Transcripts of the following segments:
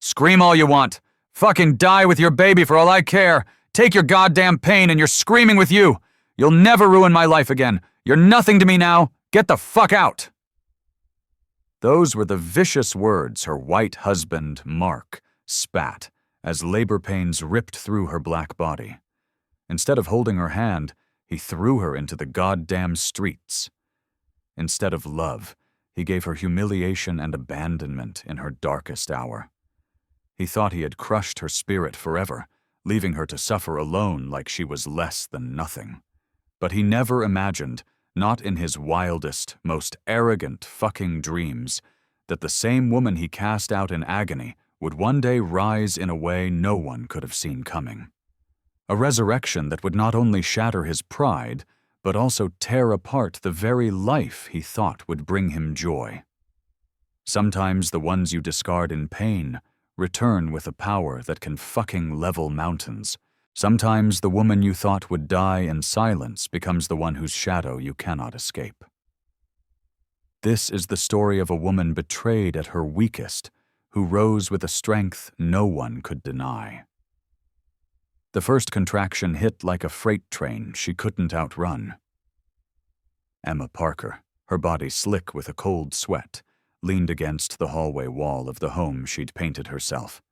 Scream all you want. Fucking die with your baby for all I care. Take your goddamn pain and you're screaming with you. You'll never ruin my life again. You're nothing to me now. Get the fuck out. Those were the vicious words her white husband, Mark, spat as labor pains ripped through her black body. Instead of holding her hand, he threw her into the goddamn streets. Instead of love, he gave her humiliation and abandonment in her darkest hour. He thought he had crushed her spirit forever, leaving her to suffer alone like she was less than nothing. But he never imagined, not in his wildest, most arrogant fucking dreams, that the same woman he cast out in agony would one day rise in a way no one could have seen coming. A resurrection that would not only shatter his pride, but also tear apart the very life he thought would bring him joy. Sometimes the ones you discard in pain return with a power that can fucking level mountains. Sometimes the woman you thought would die in silence becomes the one whose shadow you cannot escape. This is the story of a woman betrayed at her weakest, who rose with a strength no one could deny. The first contraction hit like a freight train she couldn't outrun. Emma Parker, her body slick with a cold sweat, leaned against the hallway wall of the home she'd painted herself.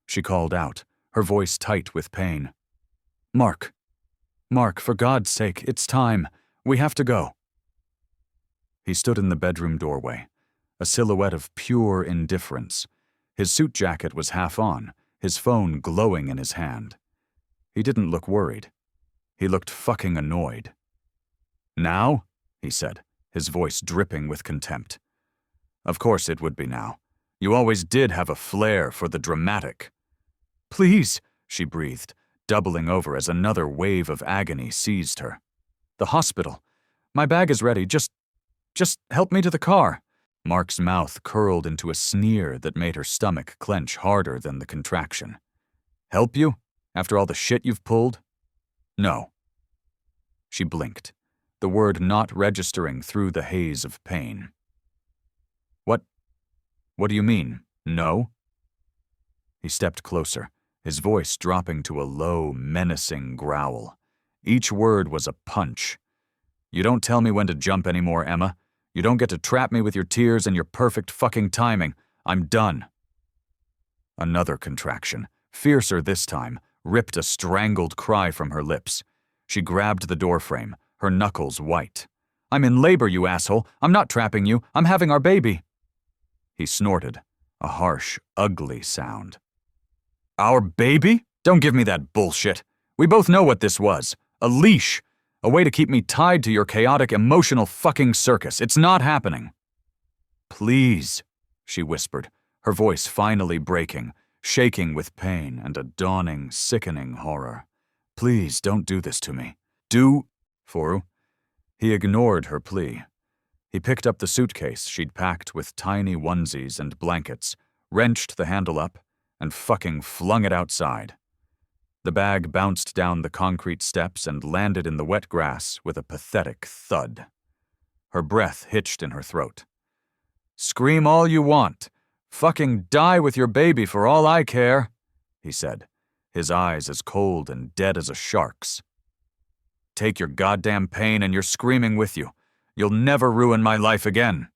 She called out, her voice tight with pain. Mark, for God's sake, it's time. We have to go." He stood in the bedroom doorway, a silhouette of pure indifference. His suit jacket was half on, his phone glowing in his hand. He didn't look worried. He looked fucking annoyed. "Now?" he said, his voice dripping with contempt. "Of course it would be now. You always did have a flair for the dramatic." "Please," she breathed, doubling over as another wave of agony seized her. "The hospital. My bag is ready. Just help me to the car." Mark's mouth curled into a sneer that made her stomach clench harder than the contraction. "Help you? After all the shit you've pulled?" "No." She blinked, the word not registering through the haze of pain. What do you mean, no?" He stepped closer, his voice dropping to a low, menacing growl. Each word was a punch. "You don't tell me when to jump anymore, Emma. You don't get to trap me with your tears and your perfect fucking timing. I'm done." Another contraction, fiercer this time, ripped a strangled cry from her lips. She grabbed the doorframe, her knuckles white. "I'm in labor, you asshole. I'm not trapping you. I'm having our baby." He snorted, a harsh, ugly sound. "Our baby? Don't give me that bullshit. We both know what this was. A leash. A way to keep me tied to your chaotic, emotional fucking circus. It's not happening." "Please," she whispered, her voice finally breaking, shaking with pain and a dawning, sickening horror. "Please don't do this to me. Foru." He ignored her plea. He picked up the suitcase she'd packed with tiny onesies and blankets, wrenched the handle up, and fucking flung it outside. The bag bounced down the concrete steps and landed in the wet grass with a pathetic thud. Her breath hitched in her throat. "Scream all you want. Fucking die with your baby for all I care," he said, his eyes as cold and dead as a shark's. "Take your goddamn pain and you're screaming with you. You'll never ruin my life again."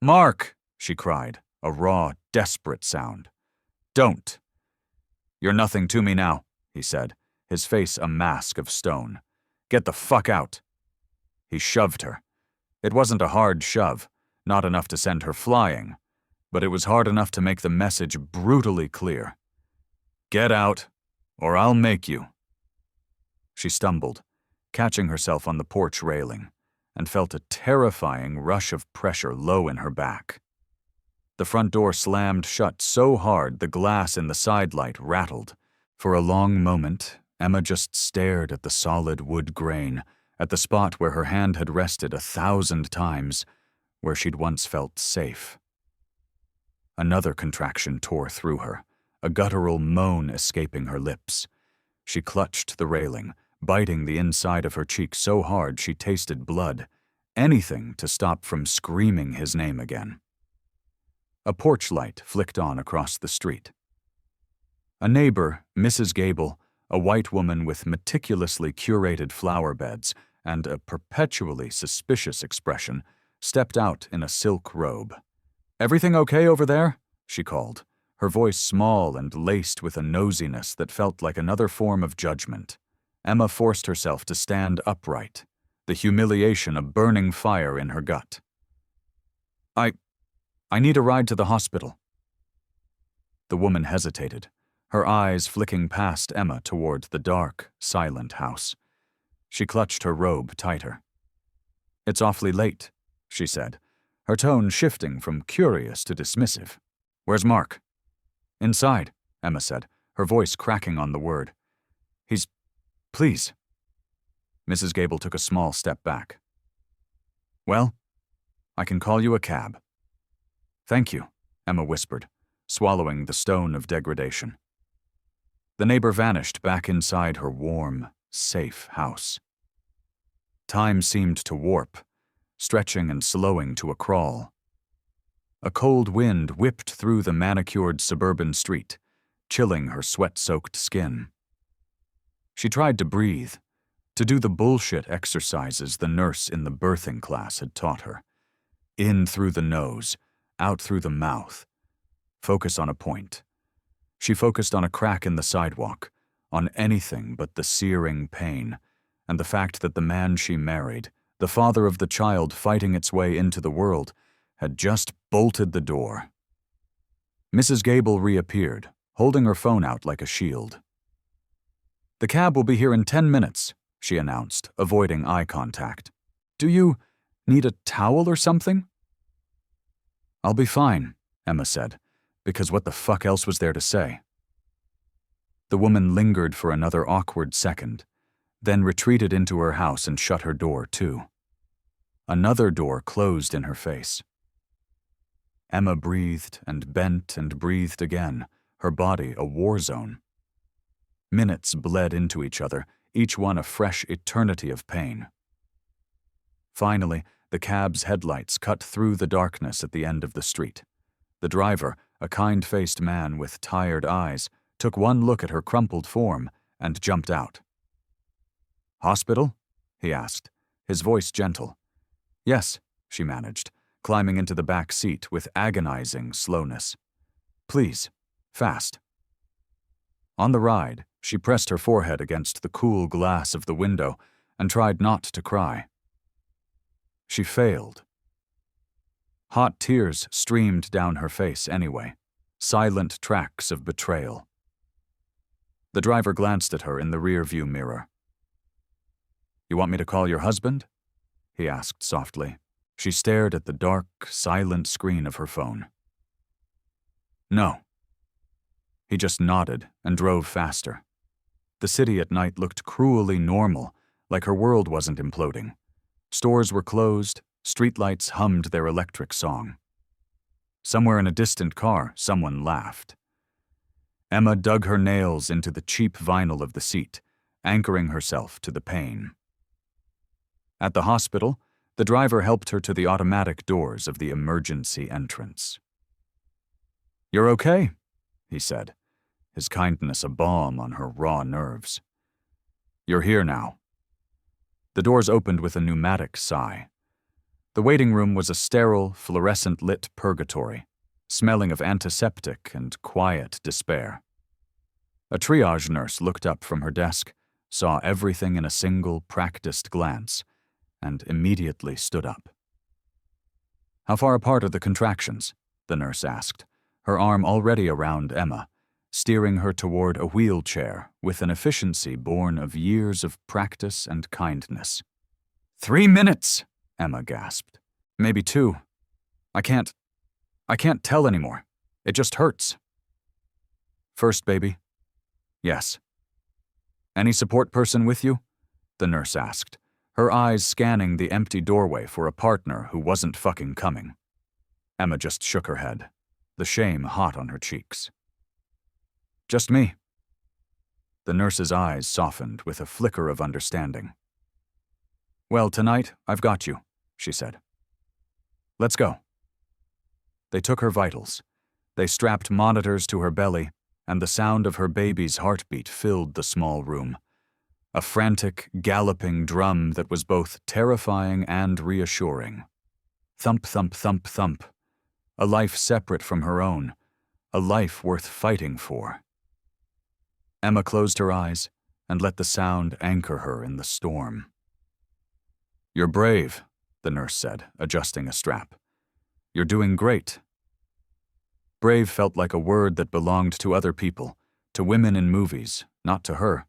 "Mark," she cried, a raw, desperate sound. "Don't." "You're nothing to me now," he said, his face a mask of stone. "Get the fuck out." He shoved her. It wasn't a hard shove, not enough to send her flying, but it was hard enough to make the message brutally clear. "Get out, or I'll make you." She stumbled, catching herself on the porch railing, and felt a terrifying rush of pressure low in her back. The front door slammed shut so hard the glass in the side light rattled. For a long moment, Emma just stared at the solid wood grain, at the spot where her hand had rested 1,000 times, where she'd once felt safe. Another contraction tore through her, a guttural moan escaping her lips. She clutched the railing, biting the inside of her cheek so hard she tasted blood, anything to stop from screaming his name again. A porch light flicked on across the street. A neighbor, Mrs. Gable, a white woman with meticulously curated flower beds and a perpetually suspicious expression, stepped out in a silk robe. "Everything okay over there?" she called, her voice small and laced with a nosiness that felt like another form of judgment. Emma forced herself to stand upright, the humiliation a burning fire in her gut. I need a ride to the hospital." The woman hesitated, her eyes flicking past Emma toward the dark, silent house. She clutched her robe tighter. "It's awfully late," she said, her tone shifting from curious to dismissive. "Where's Mark?" "Inside," Emma said, her voice cracking on the word. Please." Mrs. Gable took a small step back. "Well, I can call you a cab." "Thank you," Emma whispered, swallowing the stone of degradation. The neighbor vanished back inside her warm, safe house. Time seemed to warp, stretching and slowing to a crawl. A cold wind whipped through the manicured suburban street, chilling her sweat-soaked skin. She tried to breathe, to do the bullshit exercises the nurse in the birthing class had taught her. In through the nose, out through the mouth. Focus on a point. She focused on a crack in the sidewalk, on anything but the searing pain, and the fact that the man she married, the father of the child fighting its way into the world, had just bolted the door. Mrs. Gable reappeared, holding her phone out like a shield. "The cab will be here in 10 minutes, she announced, avoiding eye contact. "Do you need a towel or something?" "I'll be fine," Emma said, because what the fuck else was there to say? The woman lingered for another awkward second, then retreated into her house and shut her door too. Another door closed in her face. Emma breathed and bent and breathed again, her body a war zone. Minutes bled into each other, each one a fresh eternity of pain. Finally, the cab's headlights cut through the darkness at the end of the street. The driver, a kind-faced man with tired eyes, took one look at her crumpled form and jumped out. "Hospital?" he asked, his voice gentle. "Yes," she managed, climbing into the back seat with agonizing slowness. "Please, fast." On the ride, she pressed her forehead against the cool glass of the window and tried not to cry. She failed. Hot tears streamed down her face anyway, silent tracks of betrayal. The driver glanced at her in the rear-view mirror. "You want me to call your husband?" he asked softly. She stared at the dark, silent screen of her phone. "No." He just nodded and drove faster. The city at night looked cruelly normal, like her world wasn't imploding. Stores were closed, streetlights hummed their electric song. Somewhere in a distant car, someone laughed. Emma dug her nails into the cheap vinyl of the seat, anchoring herself to the pain. At the hospital, the driver helped her to the automatic doors of the emergency entrance. "You're okay," he said, his kindness a balm on her raw nerves. "You're here now." The doors opened with a pneumatic sigh. The waiting room was a sterile, fluorescent-lit purgatory, smelling of antiseptic and quiet despair. A triage nurse looked up from her desk, saw everything in a single, practiced glance, and immediately stood up. "How far apart are the contractions?" the nurse asked, her arm already around Emma, steering her toward a wheelchair with an efficiency born of years of practice and kindness. 3 minutes, Emma gasped. "Maybe 2. I can't tell anymore. It just hurts." "First baby?" "Yes." "Any support person with you?" the nurse asked, her eyes scanning the empty doorway for a partner who wasn't fucking coming. Emma just shook her head, the shame hot on her cheeks. "Just me." The nurse's eyes softened with a flicker of understanding. "Well, tonight, I've got you," she said. "Let's go." They took her vitals. They strapped monitors to her belly, and the sound of her baby's heartbeat filled the small room. A frantic, galloping drum that was both terrifying and reassuring. Thump, thump, thump, thump. A life separate from her own. A life worth fighting for. Emma closed her eyes and let the sound anchor her in the storm. "You're brave," the nurse said, adjusting a strap. "You're doing great." Brave felt like a word that belonged to other people, to women in movies, not to her.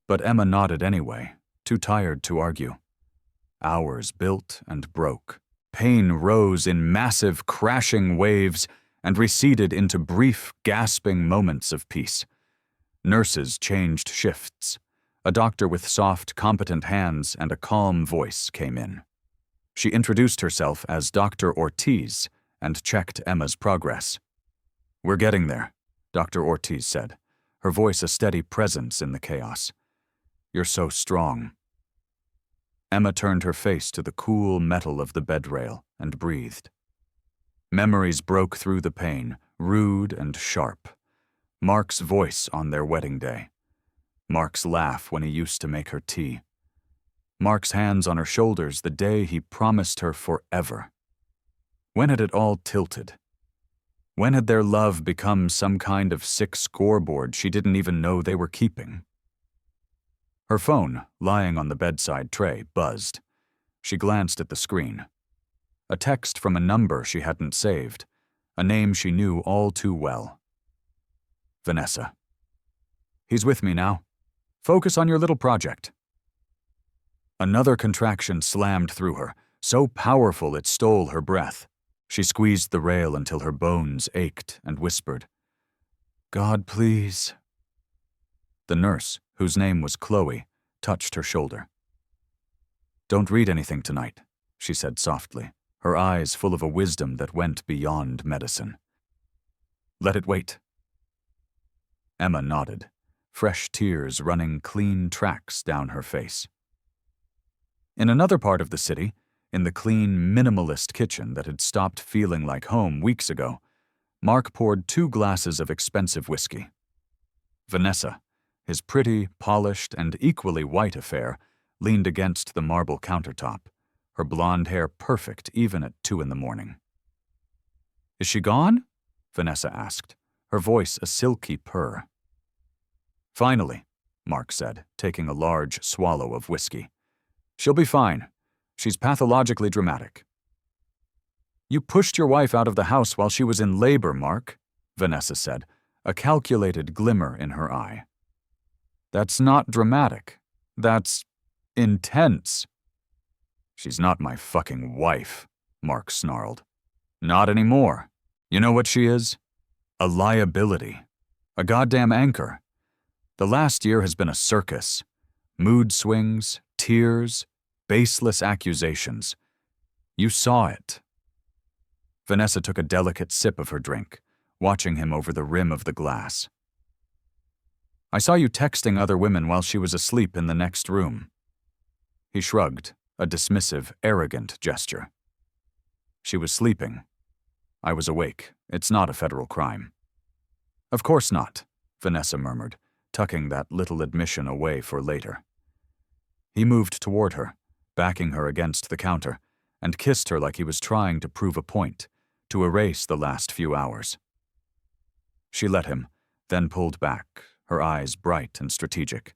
But Emma nodded anyway, too tired to argue. Hours built and broke. Pain rose in massive, crashing waves and receded into brief, gasping moments of peace. Nurses changed shifts. A doctor with soft, competent hands and a calm voice came in. She introduced herself as Dr. Ortiz and checked Emma's progress. "We're getting there," Dr. Ortiz said, her voice a steady presence in the chaos. "You're so strong." Emma turned her face to the cool metal of the bed rail and breathed. Memories broke through the pain, rude and sharp. Mark's voice on their wedding day. Mark's laugh when he used to make her tea. Mark's hands on her shoulders the day he promised her forever. When had it all tilted? When had their love become some kind of sick scoreboard she didn't even know they were keeping? Her phone, lying on the bedside tray, buzzed. She glanced at the screen. A text from a number she hadn't saved, a name she knew all too well. Vanessa. "He's with me now. Focus on your little project." Another contraction slammed through her, so powerful it stole her breath. She squeezed the rail until her bones ached and whispered, "God, please." The nurse, whose name was Chloe, touched her shoulder. "Don't read anything tonight," she said softly, her eyes full of a wisdom that went beyond medicine. "Let it wait." Emma nodded, fresh tears running clean tracks down her face. In another part of the city, in the clean, minimalist kitchen that had stopped feeling like home weeks ago, Mark poured 2 glasses of expensive whiskey. Vanessa, his pretty, polished, and equally white affair, leaned against the marble countertop, her blonde hair perfect even at 2 a.m. "Is she gone?" Vanessa asked, her voice a silky purr. "Finally," Mark said, taking a large swallow of whiskey. "She'll be fine. She's pathologically dramatic." "You pushed your wife out of the house while she was in labor, Mark," Vanessa said, a calculated glimmer in her eye. "That's not dramatic. That's intense." "She's not my fucking wife," Mark snarled. "Not anymore. You know what she is? A liability. A goddamn anchor. The last year has been a circus. Mood swings, tears, baseless accusations. You saw it." Vanessa took a delicate sip of her drink, watching him over the rim of the glass. "I saw you texting other women while she was asleep in the next room." He shrugged, a dismissive, arrogant gesture. "She was sleeping. I was awake. It's not a federal crime." "Of course not," Vanessa murmured, tucking that little admission away for later. He moved toward her, backing her against the counter, and kissed her like he was trying to prove a point, to erase the last few hours. She let him, then pulled back, her eyes bright and strategic.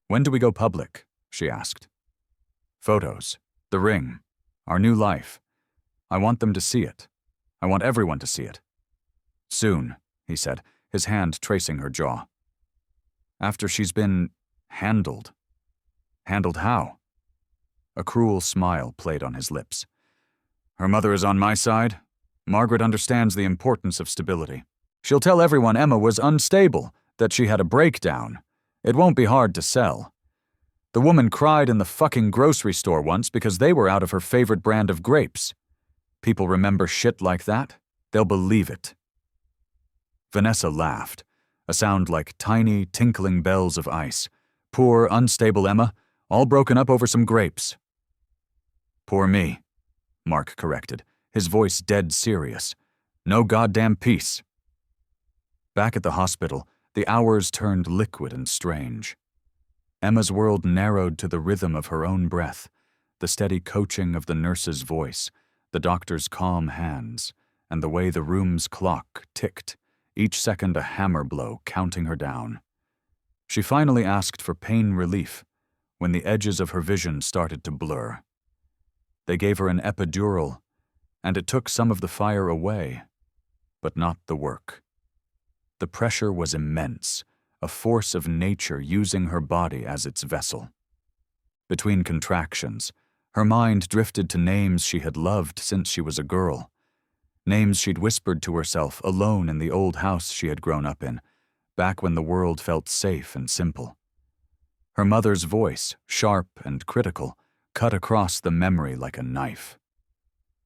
"When do we go public?" she asked. "Photos, the ring, our new life. I want them to see it. I want everyone to see it." "Soon," he said, his hand tracing her jaw. "After she's been handled." "Handled how?" A cruel smile played on his lips. "Her mother is on my side. Margaret understands the importance of stability. She'll tell everyone Emma was unstable, that she had a breakdown. It won't be hard to sell. The woman cried in the fucking grocery store once because they were out of her favorite brand of grapes. People remember shit like that. They'll believe it." Vanessa laughed, a sound like tiny, tinkling bells of ice. Poor, unstable Emma, all broken up over some grapes. "Poor me," Mark corrected, his voice dead serious. No goddamn peace. Back at the hospital, the hours turned liquid and strange. Emma's world narrowed to the rhythm of her own breath, the steady coaching of the nurse's voice, the doctor's calm hands, and the way the room's clock ticked, each second a hammer blow counting her down. She finally asked for pain relief when the edges of her vision started to blur. They gave her an epidural, and it took some of the fire away, but not the work. The pressure was immense, a force of nature using her body as its vessel. Between contractions, her mind drifted to names she had loved since she was a girl, names she'd whispered to herself alone in the old house she had grown up in, back when the world felt safe and simple. Her mother's voice, sharp and critical, cut across the memory like a knife.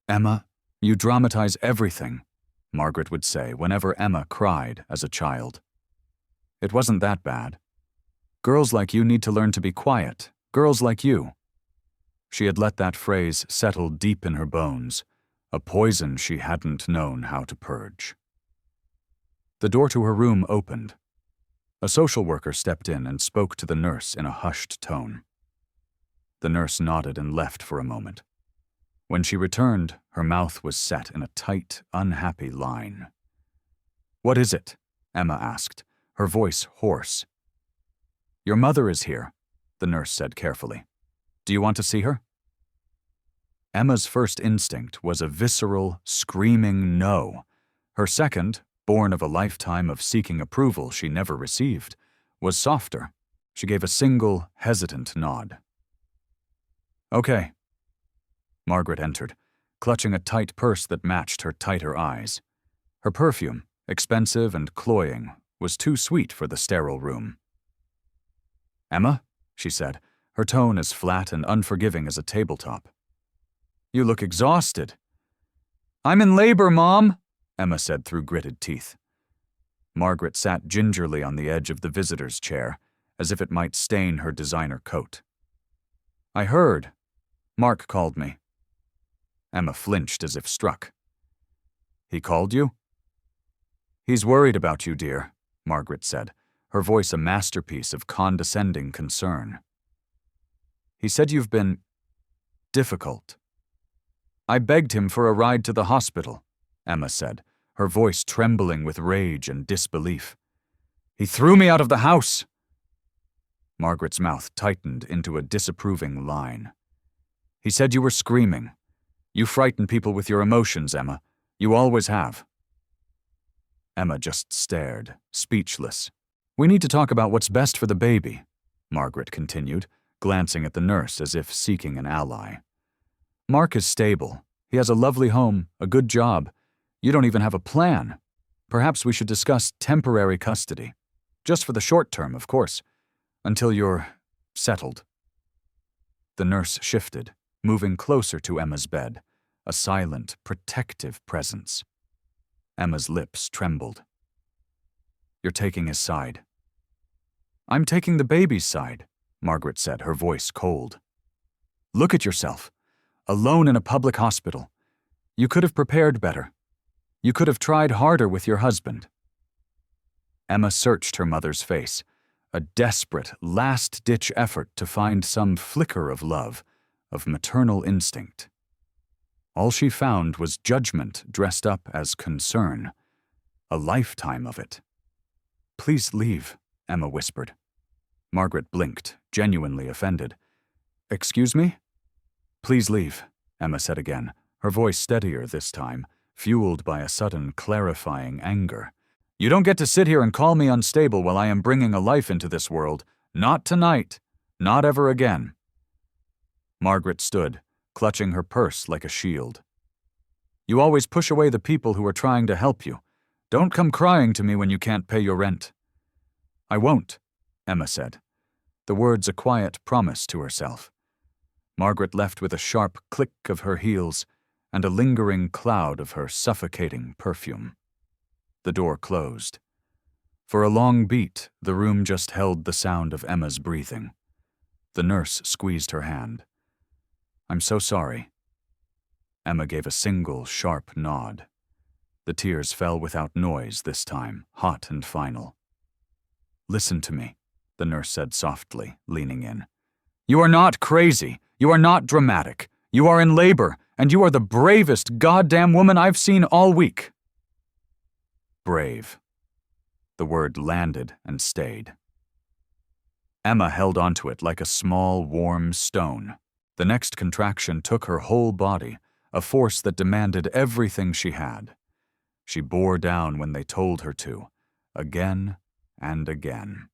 "Emma, you dramatize everything," Margaret would say whenever Emma cried as a child. It wasn't that bad. Girls like you need to learn to be quiet. Girls like you. She had let that phrase settle deep in her bones, a poison she hadn't known how to purge. The door to her room opened. A social worker stepped in and spoke to the nurse in a hushed tone. The nurse nodded and left for a moment. When she returned, her mouth was set in a tight, unhappy line. "What is it?" Emma asked, her voice hoarse. "Your mother is here," the nurse said carefully. "Do you want to see her?" Emma's first instinct was a visceral, screaming no. Her second, born of a lifetime of seeking approval she never received, was softer. She gave a single, hesitant nod. "Okay." Margaret entered, clutching a tight purse that matched her tighter eyes. Her perfume, expensive and cloying, was too sweet for the sterile room. "Emma," she said, her tone as flat and unforgiving as a tabletop. "You look exhausted." "I'm in labor, Mom," Emma said through gritted teeth. Margaret sat gingerly on the edge of the visitor's chair, as if it might stain her designer coat. "I heard. Mark called me." Emma flinched as if struck. "He called you?" "He's worried about you, dear," Margaret said, her voice a masterpiece of condescending concern. "He said you've been difficult." "I begged him for a ride to the hospital," Emma said, her voice trembling with rage and disbelief. "He threw me out of the house." Margaret's mouth tightened into a disapproving line. "He said you were screaming. You frighten people with your emotions, Emma. You always have." Emma just stared, speechless. "We need to talk about what's best for the baby," Margaret continued, glancing at the nurse as if seeking an ally. "Mark is stable. He has a lovely home, a good job. You don't even have a plan. Perhaps we should discuss temporary custody. Just for the short term, of course, until you're settled." The nurse shifted, moving closer to Emma's bed, a silent, protective presence. Emma's lips trembled. "You're taking his side." "I'm taking the baby's side," Margaret said, her voice cold. "Look at yourself, alone in a public hospital. You could have prepared better. You could have tried harder with your husband." Emma searched her mother's face, a desperate, last-ditch effort to find some flicker of love, of maternal instinct. All she found was judgment dressed up as concern, a lifetime of it. "Please leave," Emma whispered. Margaret blinked, genuinely offended. "Excuse me?" "Please leave," Emma said again, her voice steadier this time, fueled by a sudden clarifying anger. "You don't get to sit here and call me unstable while I am bringing a life into this world. Not tonight. Not ever again." Margaret stood, clutching her purse like a shield. "You always push away the people who are trying to help you. Don't come crying to me when you can't pay your rent." "I won't," Emma said, the words a quiet promise to herself. Margaret left with a sharp click of her heels and a lingering cloud of her suffocating perfume. The door closed. For a long beat, the room just held the sound of Emma's breathing. The nurse squeezed her hand. "I'm so sorry." Emma gave a single, sharp nod. The tears fell without noise this time, hot and final. "Listen to me," the nurse said softly, leaning in. "You are not crazy. You are not dramatic. You are in labor, and you are the bravest goddamn woman I've seen all week." Brave. The word landed and stayed. Emma held onto it like a small, warm stone. The next contraction took her whole body, a force that demanded everything she had. She bore down when they told her to, again and again.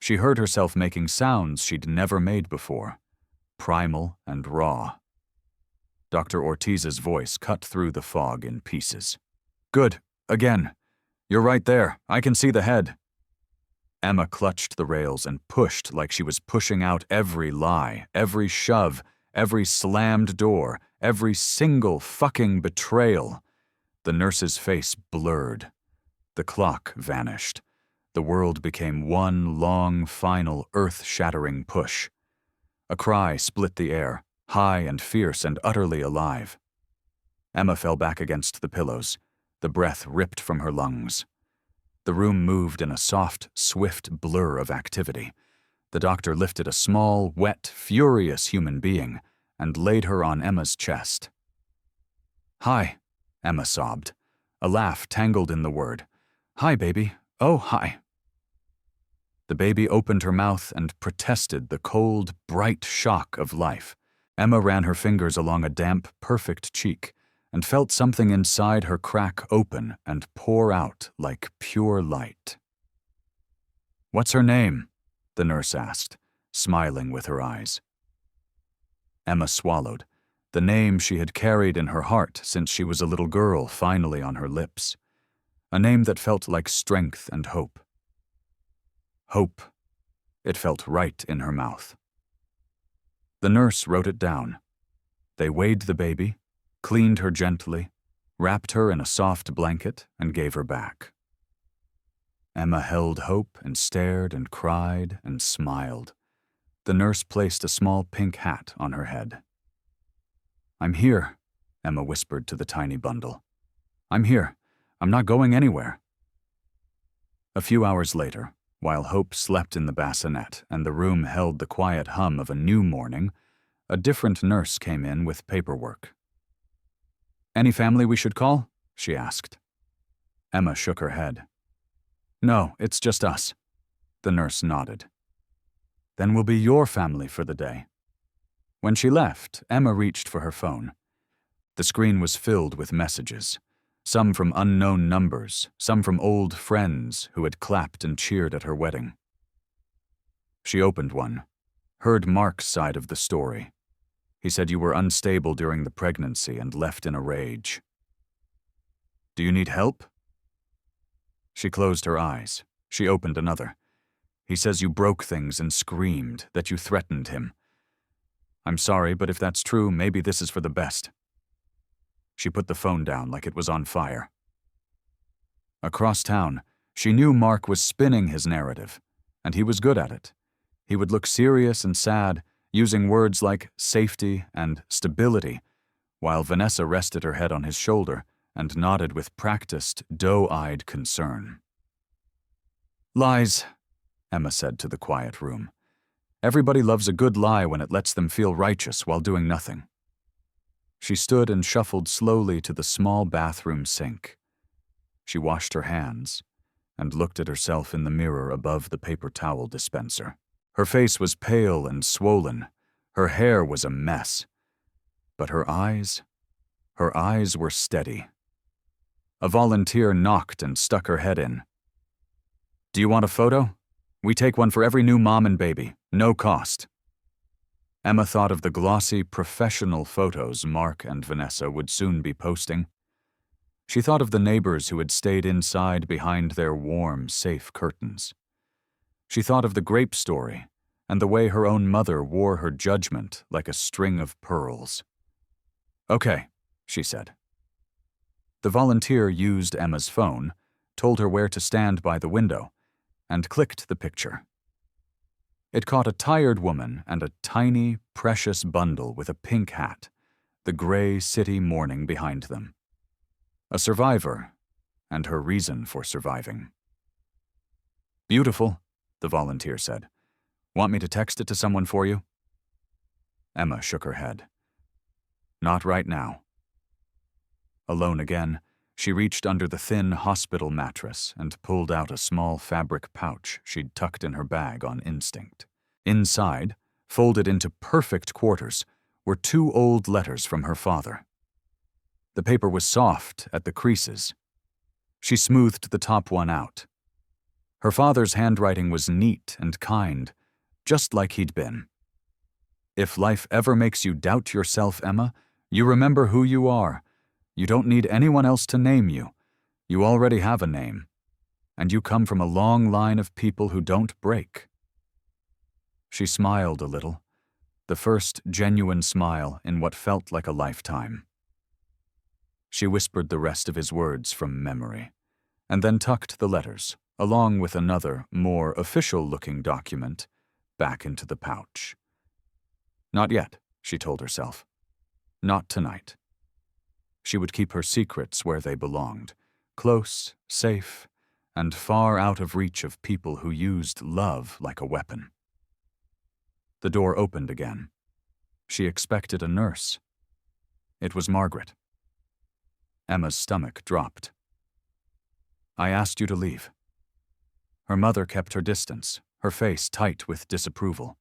She heard herself making sounds she'd never made before, primal and raw. Dr. Ortiz's voice cut through the fog in pieces. "Good, again. You're right there. I can see the head." Emma clutched the rails and pushed like she was pushing out every lie, every shove, every slammed door, every single fucking betrayal. The nurse's face blurred. The clock vanished. The world became one long, final, earth-shattering push. A cry split the air, high and fierce and utterly alive. Emma fell back against the pillows. The breath ripped from her lungs. The room moved in a soft, swift blur of activity. The doctor lifted a small, wet, furious human being and laid her on Emma's chest. "Hi," Emma sobbed, a laugh tangled in the word. "Hi, baby. Oh, hi." The baby opened her mouth and protested the cold, bright shock of life. Emma ran her fingers along a damp, perfect cheek and felt something inside her crack open and pour out like pure light. "What's her name?" the nurse asked, smiling with her eyes. Emma swallowed, the name she had carried in her heart since she was a little girl finally on her lips. A name that felt like strength and hope. Hope. It felt right in her mouth. The nurse wrote it down. They weighed the baby, cleaned her gently, wrapped her in a soft blanket, and gave her back. Emma held hope and stared and cried and smiled. The nurse placed a small pink hat on her head. "I'm here," Emma whispered to the tiny bundle. "I'm here. I'm not going anywhere." A few hours later, while Hope slept in the bassinet and the room held the quiet hum of a new morning, a different nurse came in with paperwork. "Any family we should call?" she asked. Emma shook her head. "No, it's just us." The nurse nodded. "Then we'll be your family for the day." When she left, Emma reached for her phone. The screen was filled with messages, some from unknown numbers, some from old friends who had clapped and cheered at her wedding. She opened one, heard Mark's side of the story. He said you were unstable during the pregnancy and left in a rage. "Do you need help?" She closed her eyes. She opened another. He says you broke things and screamed, that you threatened him. "I'm sorry, but if that's true, maybe this is for the best." She put the phone down like it was on fire. Across town, she knew Mark was spinning his narrative, and he was good at it. He would look serious and sad, using words like safety and stability, while Vanessa rested her head on his shoulder and nodded with practiced, doe-eyed concern. "Lies," Emma said to the quiet room. "Everybody loves a good lie when it lets them feel righteous while doing nothing." She stood and shuffled slowly to the small bathroom sink. She washed her hands and looked at herself in the mirror above the paper towel dispenser. Her face was pale and swollen. Her hair was a mess. But her eyes were steady. A volunteer knocked and stuck her head in. "Do you want a photo? We take one for every new mom and baby, no cost." Emma thought of the glossy, professional photos Mark and Vanessa would soon be posting. She thought of the neighbors who had stayed inside behind their warm, safe curtains. She thought of the grape story and the way her own mother wore her judgment like a string of pearls. "Okay," she said. The volunteer used Emma's phone, told her where to stand by the window, and clicked the picture. It caught a tired woman and a tiny, precious bundle with a pink hat, the gray city morning behind them. A survivor, and her reason for surviving. "Beautiful," the volunteer said. "Want me to text it to someone for you?" Emma shook her head. "Not right now." Alone again, she reached under the thin hospital mattress and pulled out a small fabric pouch she'd tucked in her bag on instinct. Inside, folded into perfect quarters, were 2 old letters from her father. The paper was soft at the creases. She smoothed the top one out. Her father's handwriting was neat and kind, just like he'd been. "If life ever makes you doubt yourself, Emma, you remember who you are. You don't need anyone else to name you. You already have a name. And you come from a long line of people who don't break." She smiled a little, the first genuine smile in what felt like a lifetime. She whispered the rest of his words from memory, and then tucked the letters, along with another, more official-looking document, back into the pouch. Not yet, she told herself. Not tonight. She would keep her secrets where they belonged, close, safe, and far out of reach of people who used love like a weapon. The door opened again. She expected a nurse. It was Margaret. Emma's stomach dropped. "I asked you to leave." Her mother kept her distance, her face tight with disapproval.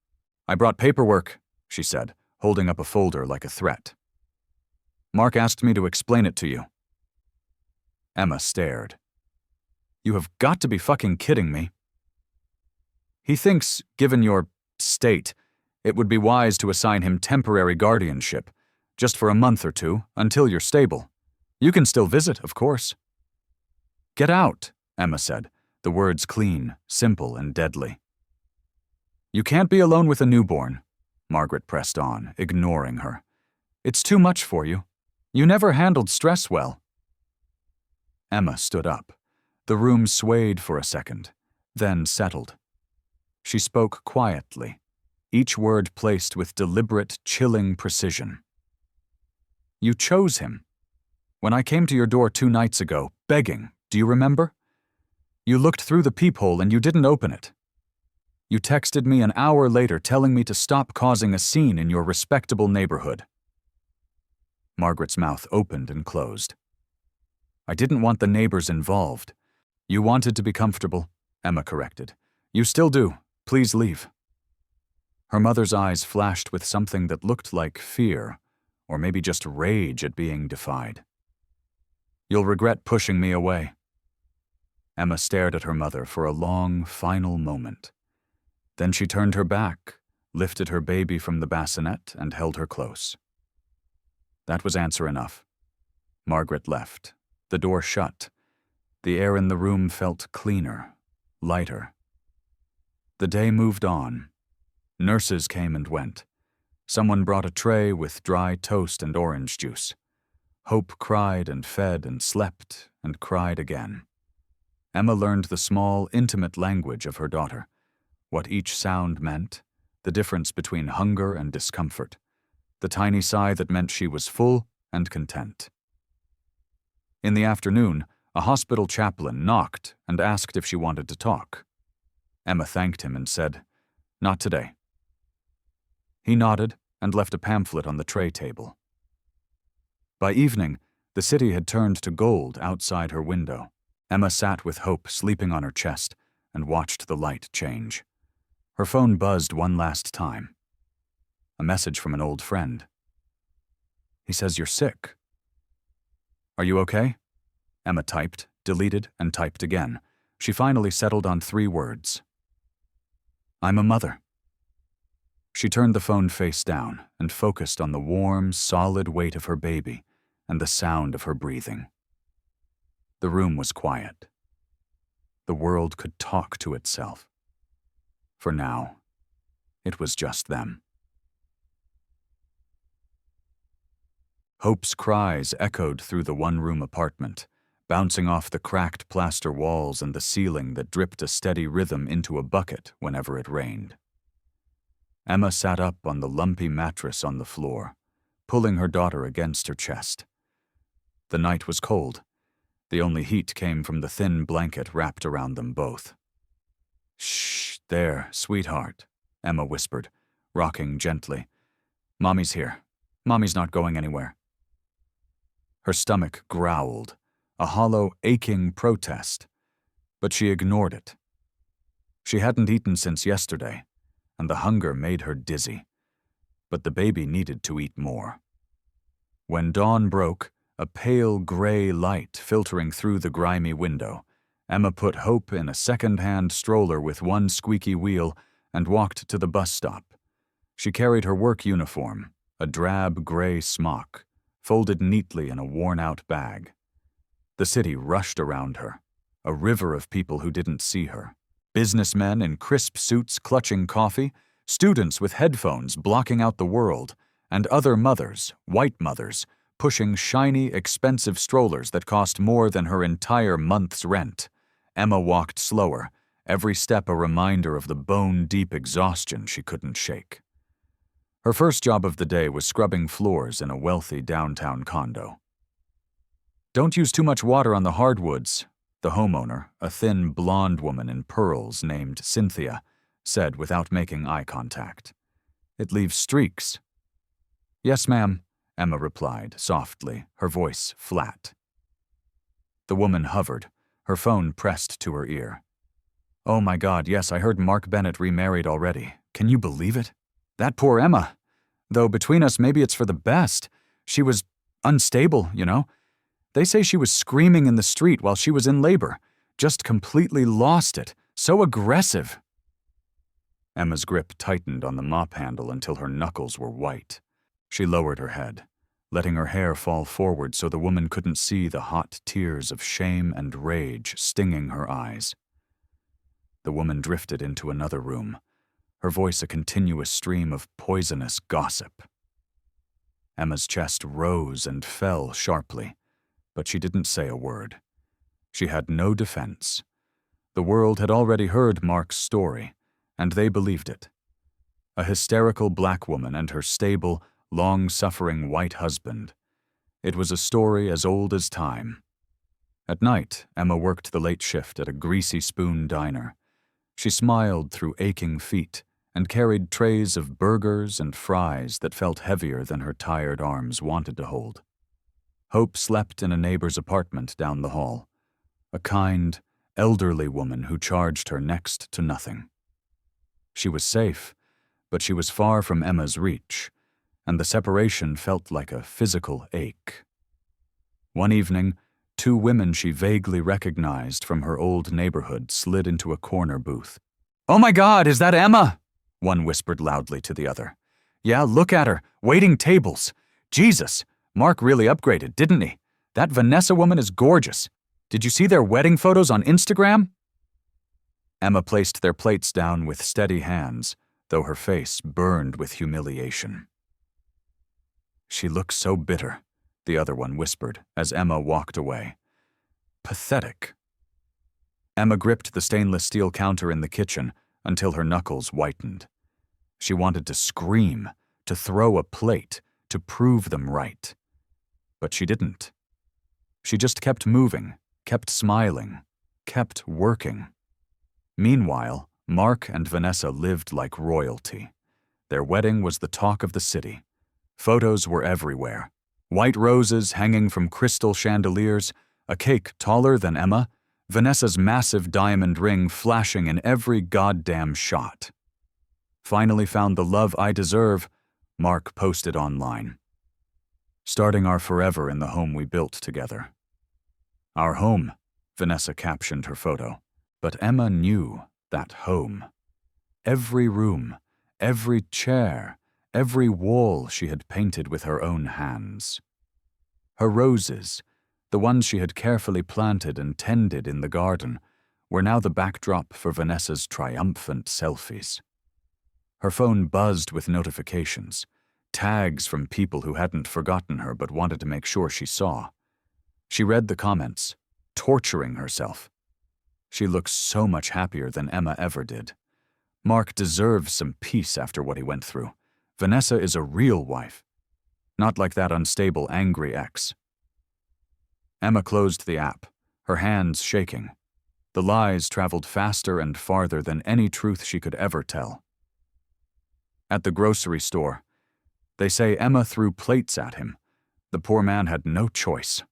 "I brought paperwork," she said, holding up a folder like a threat. "Mark asked me to explain it to you." Emma stared. "You have got to be fucking kidding me." "He thinks, given your state, it would be wise to assign him temporary guardianship, just for a month or 2, until you're stable. You can still visit, of course." "Get out," Emma said, the words clean, simple, and deadly. "You can't be alone with a newborn," Margaret pressed on, ignoring her. "It's too much for you. You never handled stress well." Emma stood up. The room swayed for a second, then settled. She spoke quietly, each word placed with deliberate, chilling precision. "You chose him. When I came to your door 2 nights ago, begging, do you remember? You looked through the peephole and you didn't open it. You texted me an hour later telling me to stop causing a scene in your respectable neighborhood." Margaret's mouth opened and closed. "I didn't want the neighbors involved. You wanted to be comfortable," Emma corrected. "You still do. Please leave." Her mother's eyes flashed with something that looked like fear, or maybe just rage at being defied. "You'll regret pushing me away." Emma stared at her mother for a long, final moment. Then she turned her back, lifted her baby from the bassinet, and held her close. That was answer enough. Margaret left. The door shut. The air in the room felt cleaner, lighter. The day moved on. Nurses came and went. Someone brought a tray with dry toast and orange juice. Hope cried and fed and slept and cried again. Emma learned the small, intimate language of her daughter, what each sound meant, the difference between hunger and discomfort, the tiny sigh that meant she was full and content. In the afternoon, a hospital chaplain knocked and asked if she wanted to talk. Emma thanked him and said, "Not today." He nodded and left a pamphlet on the tray table. By evening, the city had turned to gold outside her window. Emma sat with Hope sleeping on her chest and watched the light change. Her phone buzzed one last time. A message from an old friend. "He says you're sick." "Are you okay?" Emma typed, deleted, and typed again. She finally settled on 3 words. "I'm a mother." She turned the phone face down and focused on the warm, solid weight of her baby and the sound of her breathing. The room was quiet. The world could talk to itself. For now, it was just them. Hope's cries echoed through the one-room apartment, bouncing off the cracked plaster walls and the ceiling that dripped a steady rhythm into a bucket whenever it rained. Emma sat up on the lumpy mattress on the floor, pulling her daughter against her chest. The night was cold. The only heat came from the thin blanket wrapped around them both. "Shh, there, sweetheart," Emma whispered, rocking gently. "Mommy's here. Mommy's not going anywhere." Her stomach growled, a hollow, aching protest, but she ignored it. She hadn't eaten since yesterday, and the hunger made her dizzy, but the baby needed to eat more. When dawn broke, a pale gray light filtering through the grimy window, Emma put Hope in a second-hand stroller with one squeaky wheel and walked to the bus stop. She carried her work uniform, a drab gray smock, folded neatly in a worn-out bag. The city rushed around her, a river of people who didn't see her. Businessmen in crisp suits clutching coffee, students with headphones blocking out the world, and other mothers, white mothers, pushing shiny, expensive strollers that cost more than her entire month's rent. Emma walked slower, every step a reminder of the bone-deep exhaustion she couldn't shake. Her first job of the day was scrubbing floors in a wealthy downtown condo. "Don't use too much water on the hardwoods," the homeowner, a thin blonde woman in pearls named Cynthia, said without making eye contact. "It leaves streaks." "Yes, ma'am," Emma replied, softly, her voice flat. The woman hovered, her phone pressed to her ear. "Oh my God, yes, I heard Mark Bennett remarried already. Can you believe it? That poor Emma. Though between us, maybe it's for the best. She was unstable, you know. They say she was screaming in the street while she was in labor. Just completely lost it. So aggressive." Emma's grip tightened on the mop handle until her knuckles were white. She lowered her head, letting her hair fall forward so the woman couldn't see the hot tears of shame and rage stinging her eyes. The woman drifted into another room, her voice a continuous stream of poisonous gossip. Emma's chest rose and fell sharply, but she didn't say a word. She had no defense. The world had already heard Mark's story, and they believed it. A hysterical black woman and her stable, long-suffering white husband. It was a story as old as time. At night, Emma worked the late shift at a greasy spoon diner. She smiled through aching feet and carried trays of burgers and fries that felt heavier than her tired arms wanted to hold. Hope slept in a neighbor's apartment down the hall, a kind, elderly woman who charged her next to nothing. She was safe, but she was far from Emma's reach, and the separation felt like a physical ache. One evening, two women she vaguely recognized from her old neighborhood slid into a corner booth. "Oh my God, is that Emma?" one whispered loudly to the other. "Yeah, look at her, waiting tables. Jesus, Mark really upgraded, didn't he? That Vanessa woman is gorgeous. Did you see their wedding photos on Instagram?" Emma placed their plates down with steady hands, though her face burned with humiliation. "She looks so bitter," the other one whispered as Emma walked away. "Pathetic." Emma gripped the stainless steel counter in the kitchen until her knuckles whitened. She wanted to scream, to throw a plate, to prove them right. But she didn't. She just kept moving, kept smiling, kept working. Meanwhile, Mark and Vanessa lived like royalty. Their wedding was the talk of the city. Photos were everywhere. White roses hanging from crystal chandeliers, a cake taller than Emma, Vanessa's massive diamond ring flashing in every goddamn shot. "Finally found the love I deserve," Mark posted online. "Starting our forever in the home we built together." "Our home," Vanessa captioned her photo. But Emma knew that home. Every room, every chair, every wall she had painted with her own hands. Her roses, the ones she had carefully planted and tended in the garden, were now the backdrop for Vanessa's triumphant selfies. Her phone buzzed with notifications, tags from people who hadn't forgotten her but wanted to make sure she saw. She read the comments, torturing herself. She looked so much happier than Emma ever did. Mark deserves some peace after what he went through. Vanessa is a real wife. Not like that unstable, angry ex. Emma closed the app, her hands shaking. The lies traveled faster and farther than any truth she could ever tell. At the grocery store, they say Emma threw plates at him. The poor man had no choice.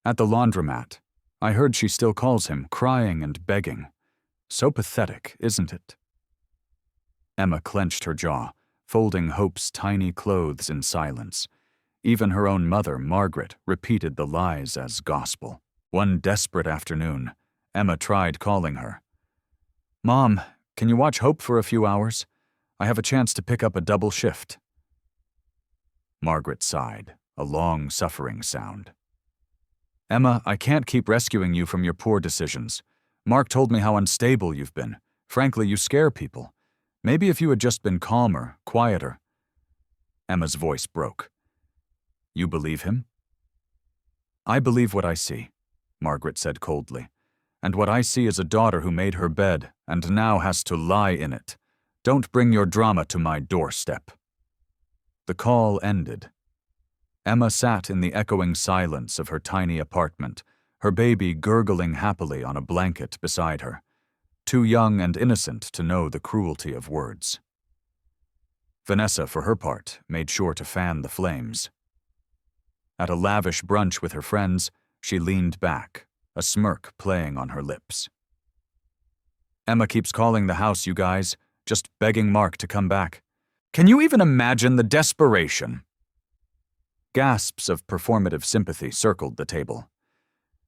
At the laundromat, I heard she still calls him, crying and begging. So pathetic, isn't it? Emma clenched her jaw, folding Hope's tiny clothes in silence. Even her own mother, Margaret, repeated the lies as gospel. One desperate afternoon, Emma tried calling her. "Mom, can you watch Hope for a few hours? I have a chance to pick up a double shift." Margaret sighed, a long, suffering sound. "Emma, I can't keep rescuing you from your poor decisions. Mark told me how unstable you've been. Frankly, you scare people. Maybe if you had just been calmer, quieter." Emma's voice broke. "You believe him?" "I believe what I see," Margaret said coldly. "And what I see is a daughter who made her bed and now has to lie in it. Don't bring your drama to my doorstep." The call ended. Emma sat in the echoing silence of her tiny apartment, her baby gurgling happily on a blanket beside her, too young and innocent to know the cruelty of words. Vanessa, for her part, made sure to fan the flames. At a lavish brunch with her friends, she leaned back, a smirk playing on her lips. "Emma keeps calling the house, you guys, just begging Mark to come back. Can you even imagine the desperation?" Gasps of performative sympathy circled the table.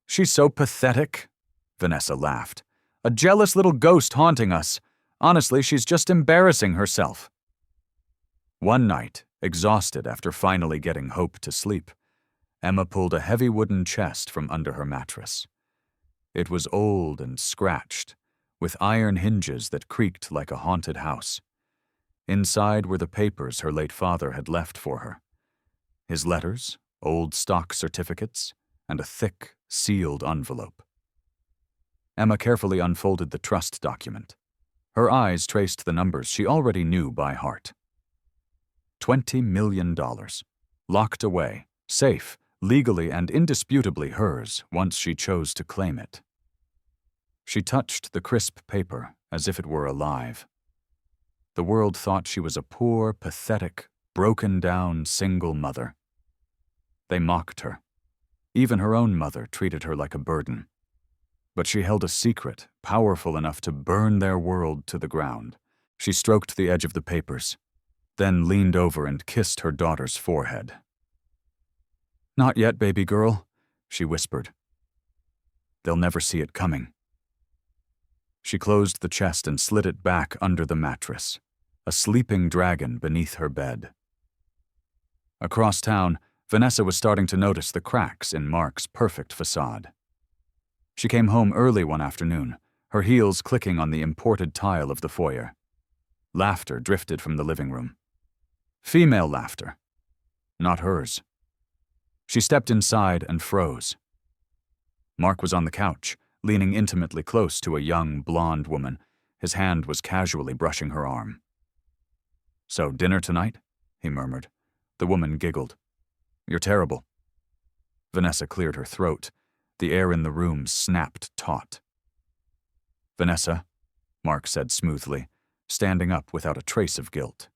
"She's so pathetic," Vanessa laughed. "A jealous little ghost haunting us. Honestly, she's just embarrassing herself." One night, exhausted after finally getting Hope to sleep, Emma pulled a heavy wooden chest from under her mattress. It was old and scratched, with iron hinges that creaked like a haunted house. Inside were the papers her late father had left for her. His letters, old stock certificates, and a thick, sealed envelope. Emma carefully unfolded the trust document. Her eyes traced the numbers she already knew by heart. $20 million. Locked away, safe, legally and indisputably hers once she chose to claim it. She touched the crisp paper as if it were alive. The world thought she was a poor, pathetic, broken-down single mother. They mocked her. Even her own mother treated her like a burden. But she held a secret, powerful enough to burn their world to the ground. She stroked the edge of the papers, then leaned over and kissed her daughter's forehead. "Not yet, baby girl," she whispered. "They'll never see it coming." She closed the chest and slid it back under the mattress, a sleeping dragon beneath her bed. Across town, Vanessa was starting to notice the cracks in Mark's perfect facade. She came home early one afternoon, her heels clicking on the imported tile of the foyer. Laughter drifted from the living room. Female laughter, not hers. She stepped inside and froze. Mark was on the couch, leaning intimately close to a young, blonde woman. His hand was casually brushing her arm. "So, dinner tonight?" he murmured. The woman giggled. "You're terrible." Vanessa cleared her throat. The air in the room snapped taut. "Vanessa," Mark said smoothly, standing up without a trace of guilt.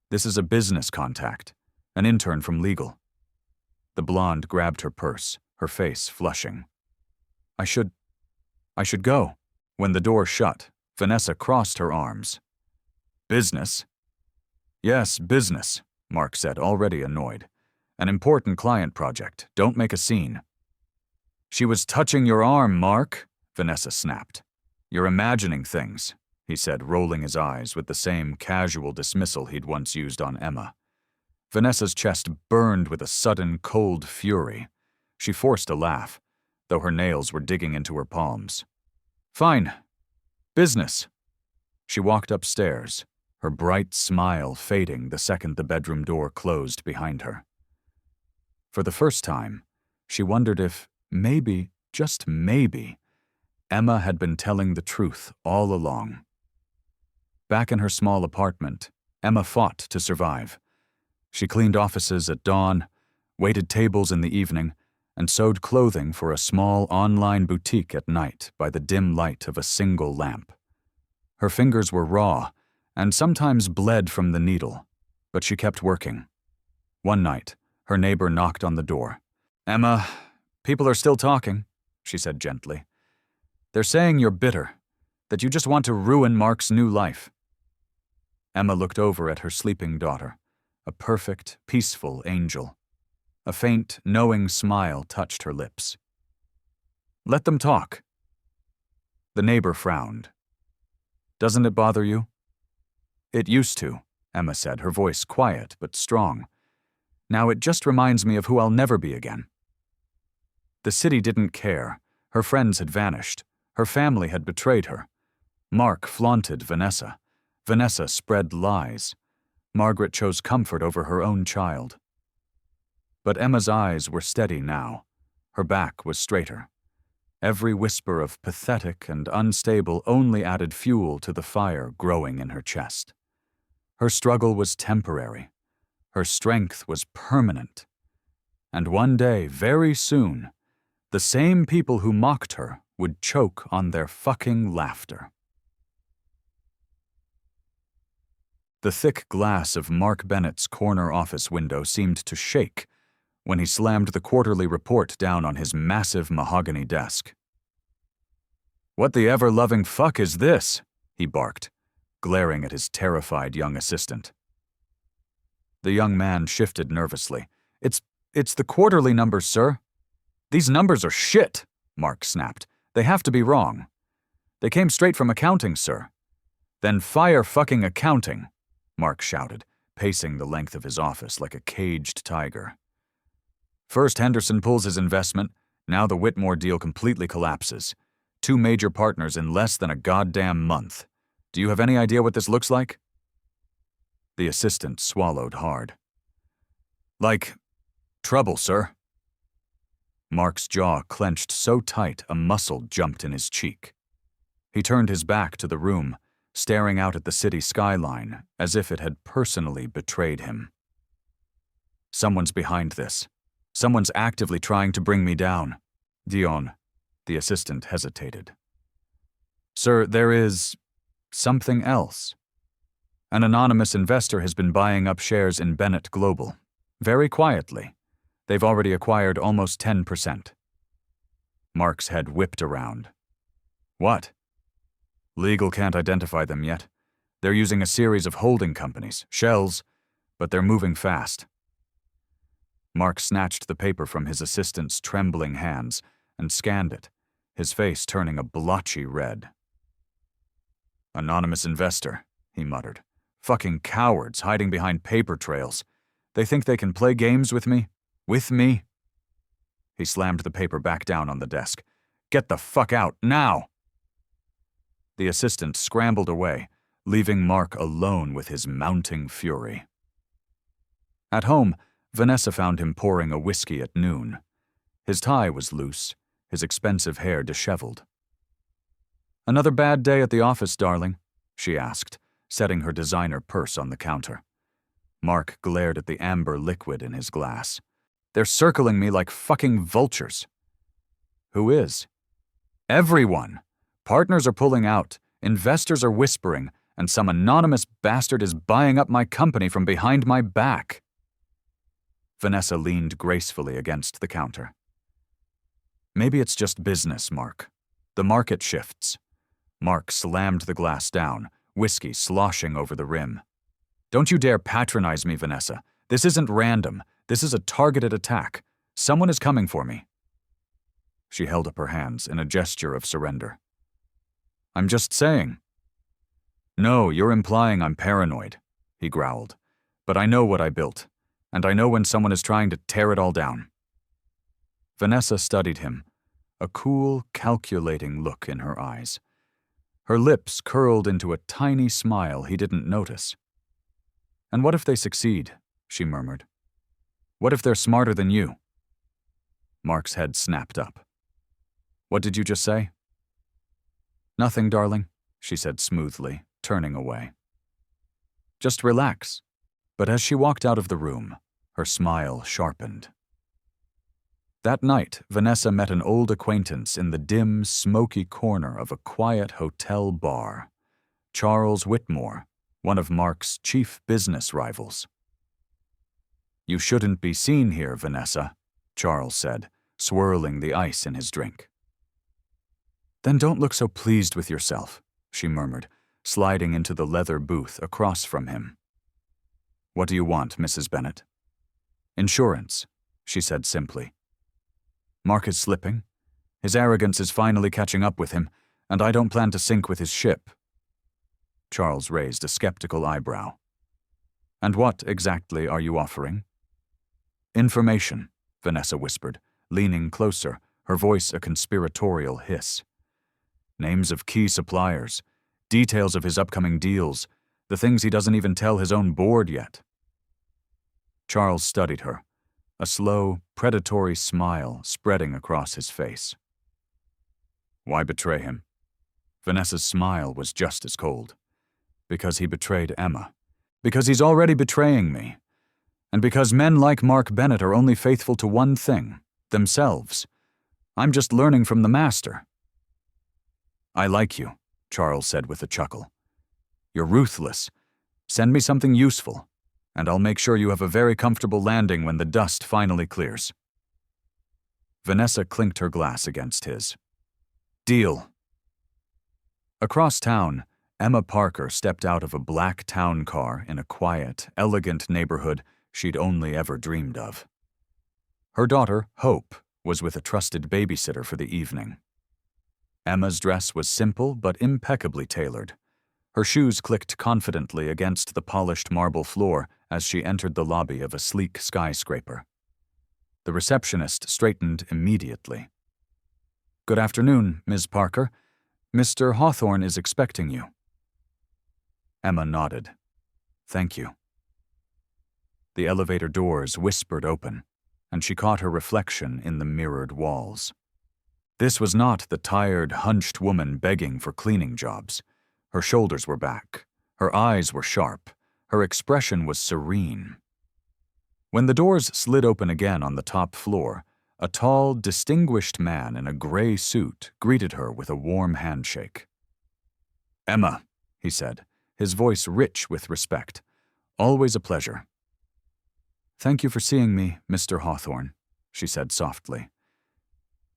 "This is a business contact, an intern from legal." The blonde grabbed her purse, her face flushing. I should go." When the door shut, Vanessa crossed her arms. "Business?" "Yes, business," Mark said, already annoyed. "An important client project. Don't make a scene." "She was touching your arm, Mark," Vanessa snapped. "You're imagining things," he said, rolling his eyes with the same casual dismissal he'd once used on Emma. Vanessa's chest burned with a sudden, cold fury. She forced a laugh, though her nails were digging into her palms. "Fine. Business." She walked upstairs, her bright smile fading the second the bedroom door closed behind her. For the first time, she wondered if, maybe, just maybe, Emma had been telling the truth all along. Back in her small apartment, Emma fought to survive. She cleaned offices at dawn, waited tables in the evening, and sewed clothing for a small online boutique at night by the dim light of a single lamp. Her fingers were raw and sometimes bled from the needle, but she kept working. One night, her neighbor knocked on the door. "Emma, people are still talking," she said gently. "They're saying you're bitter, that you just want to ruin Mark's new life." Emma looked over at her sleeping daughter, a perfect, peaceful angel. A faint, knowing smile touched her lips. "Let them talk." The neighbor frowned. "Doesn't it bother you?" "It used to," Emma said, her voice quiet but strong. "Now it just reminds me of who I'll never be again." The city didn't care. Her friends had vanished. Her family had betrayed her. Mark flaunted Vanessa. Vanessa spread lies. Margaret chose comfort over her own child. But Emma's eyes were steady now. Her back was straighter. Every whisper of pathetic and unstable only added fuel to the fire growing in her chest. Her struggle was temporary. Her strength was permanent. And one day, very soon, the same people who mocked her would choke on their fucking laughter. The thick glass of Mark Bennett's corner office window seemed to shake when he slammed the quarterly report down on his massive mahogany desk. "What the ever-loving fuck is this?" he barked, glaring at his terrified young assistant. The young man shifted nervously. It's the quarterly numbers, sir." "These numbers are shit," Mark snapped. "They have to be wrong." "They came straight from accounting, sir." "Then fire fucking accounting," Mark shouted, pacing the length of his office like a caged tiger. First Henderson pulls his investment, now the Whitmore deal completely collapses. 2 major partners in less than a goddamn month. Do you have any idea what this looks like? The assistant swallowed hard. "Like, trouble, sir." Mark's jaw clenched so tight a muscle jumped in his cheek. He turned his back to the room, staring out at the city skyline as if it had personally betrayed him. "Someone's behind this. Someone's actively trying to bring me down." "Dion," the assistant hesitated. "Sir, there is something else. An anonymous investor has been buying up shares in Bennett Global. Very quietly. They've already acquired almost 10%. Mark's head whipped around. "What?" "Legal can't identify them yet. They're using a series of holding companies, shells, but they're moving fast." Mark snatched the paper from his assistant's trembling hands and scanned it, his face turning a blotchy red. "Anonymous investor," he muttered. "Fucking cowards hiding behind paper trails. They think they can play games with me? With me?" He slammed the paper back down on the desk. "Get the fuck out, now!" The assistant scrambled away, leaving Mark alone with his mounting fury. At home, Vanessa found him pouring a whiskey at noon. His tie was loose, his expensive hair disheveled. "Another bad day at the office, darling?" she asked, setting her designer purse on the counter. Mark glared at the amber liquid in his glass. "They're circling me like fucking vultures." "Who is?" "Everyone. Partners are pulling out, investors are whispering, and some anonymous bastard is buying up my company from behind my back." Vanessa leaned gracefully against the counter. "Maybe it's just business, Mark. The market shifts." Mark slammed the glass down, whiskey sloshing over the rim. "Don't you dare patronize me, Vanessa. This isn't random. This is a targeted attack. Someone is coming for me." She held up her hands in a gesture of surrender. "I'm just saying." "No, you're implying I'm paranoid," he growled. "But I know what I built, and I know when someone is trying to tear it all down." Vanessa studied him, a cool, calculating look in her eyes. Her lips curled into a tiny smile he didn't notice. "And what if they succeed?" she murmured. "What if they're smarter than you?" Mark's head snapped up. "What did you just say?" "Nothing, darling," she said smoothly, turning away. "Just relax. But as she walked out of the room, her smile sharpened. That night, Vanessa met an old acquaintance in the dim, smoky corner of a quiet hotel bar. Charles Whitmore, one of Mark's chief business rivals. "You shouldn't be seen here, Vanessa," Charles said, swirling the ice in his drink. "Then don't look so pleased with yourself," she murmured, sliding into the leather booth across from him. "What do you want, Mrs. Bennet?" "Insurance," she said simply. "Mark is slipping. His arrogance is finally catching up with him, and I don't plan to sink with his ship." Charles raised a skeptical eyebrow. "And what, exactly, are you offering?" "Information," Vanessa whispered, leaning closer, her voice a conspiratorial hiss. "Names of key suppliers, details of his upcoming deals, the things he doesn't even tell his own board yet." Charles studied her, a slow, predatory smile spreading across his face. "Why betray him?" Vanessa's smile was just as cold. "Because he betrayed Emma. Because he's already betraying me. And because men like Mark Bennet are only faithful to one thing, themselves. I'm just learning from the master." "I like you," Charles said with a chuckle. "You're ruthless. Send me something useful, and I'll make sure you have a very comfortable landing when the dust finally clears." Vanessa clinked her glass against his. "Deal." Across town, Emma Parker stepped out of a black town car in a quiet, elegant neighborhood she'd only ever dreamed of. Her daughter, Hope, was with a trusted babysitter for the evening. Emma's dress was simple but impeccably tailored. Her shoes clicked confidently against the polished marble floor as she entered the lobby of a sleek skyscraper. The receptionist straightened immediately. "Good afternoon, Ms. Parker. Mr. Hawthorne is expecting you." Emma nodded. "Thank you." The elevator doors whispered open, and she caught her reflection in the mirrored walls. This was not the tired, hunched woman begging for cleaning jobs. Her shoulders were back, her eyes were sharp, her expression was serene. When the doors slid open again on the top floor, a tall, distinguished man in a gray suit greeted her with a warm handshake. "Emma," he said, his voice rich with respect. "Always a pleasure." "Thank you for seeing me, Mr. Hawthorne," she said softly.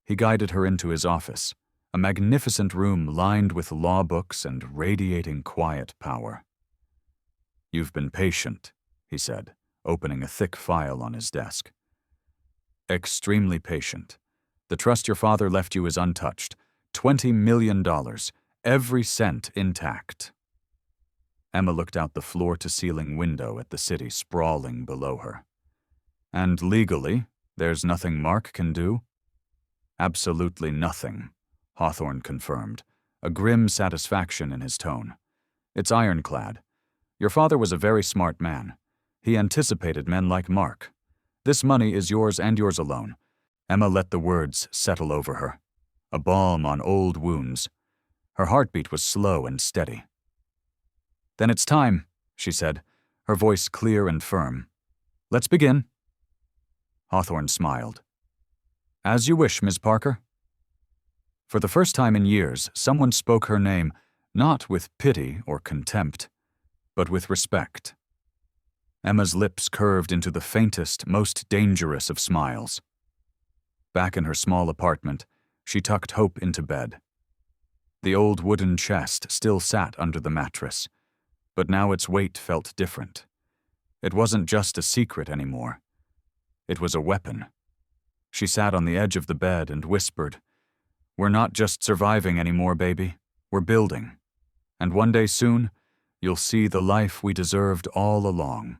He guided her into his office, a magnificent room lined with law books and radiating quiet power. "You've been patient," he said, opening a thick file on his desk. "Extremely patient. The trust your father left you is untouched. $20 million, every cent intact." Emma looked out the floor-to-ceiling window at the city sprawling below her. "And legally, there's nothing Mark can do?" "Absolutely nothing," Hawthorne confirmed, a grim satisfaction in his tone. "It's ironclad. Your father was a very smart man. He anticipated men like Mark. This money is yours and yours alone." Emma let the words settle over her, a balm on old wounds. Her heartbeat was slow and steady. "Then it's time," she said, her voice clear and firm. "Let's begin." Hawthorne smiled. "As you wish, Ms. Parker." For the first time in years, someone spoke her name, not with pity or contempt, but with respect. Emma's lips curved into the faintest, most dangerous of smiles. Back in her small apartment, she tucked Hope into bed. The old wooden chest still sat under the mattress, but now its weight felt different. It wasn't just a secret anymore. It was a weapon. She sat on the edge of the bed and whispered, "We're not just surviving anymore, baby. We're building. And one day soon, you'll see the life we deserved all along."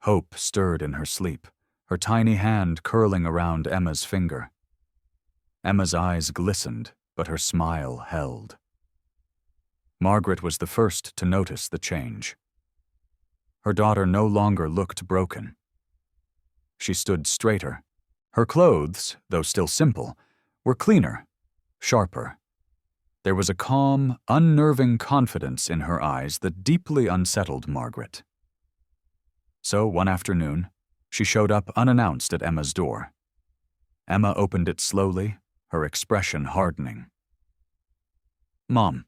Hope stirred in her sleep, her tiny hand curling around Emma's finger. Emma's eyes glistened, but her smile held. Margaret was the first to notice the change. Her daughter no longer looked broken. She stood straighter. Her clothes, though still simple, were cleaner, sharper. There was a calm, unnerving confidence in her eyes that deeply unsettled Margaret. So one afternoon, she showed up unannounced at Emma's door. Emma opened it slowly, her expression hardening. "Mom."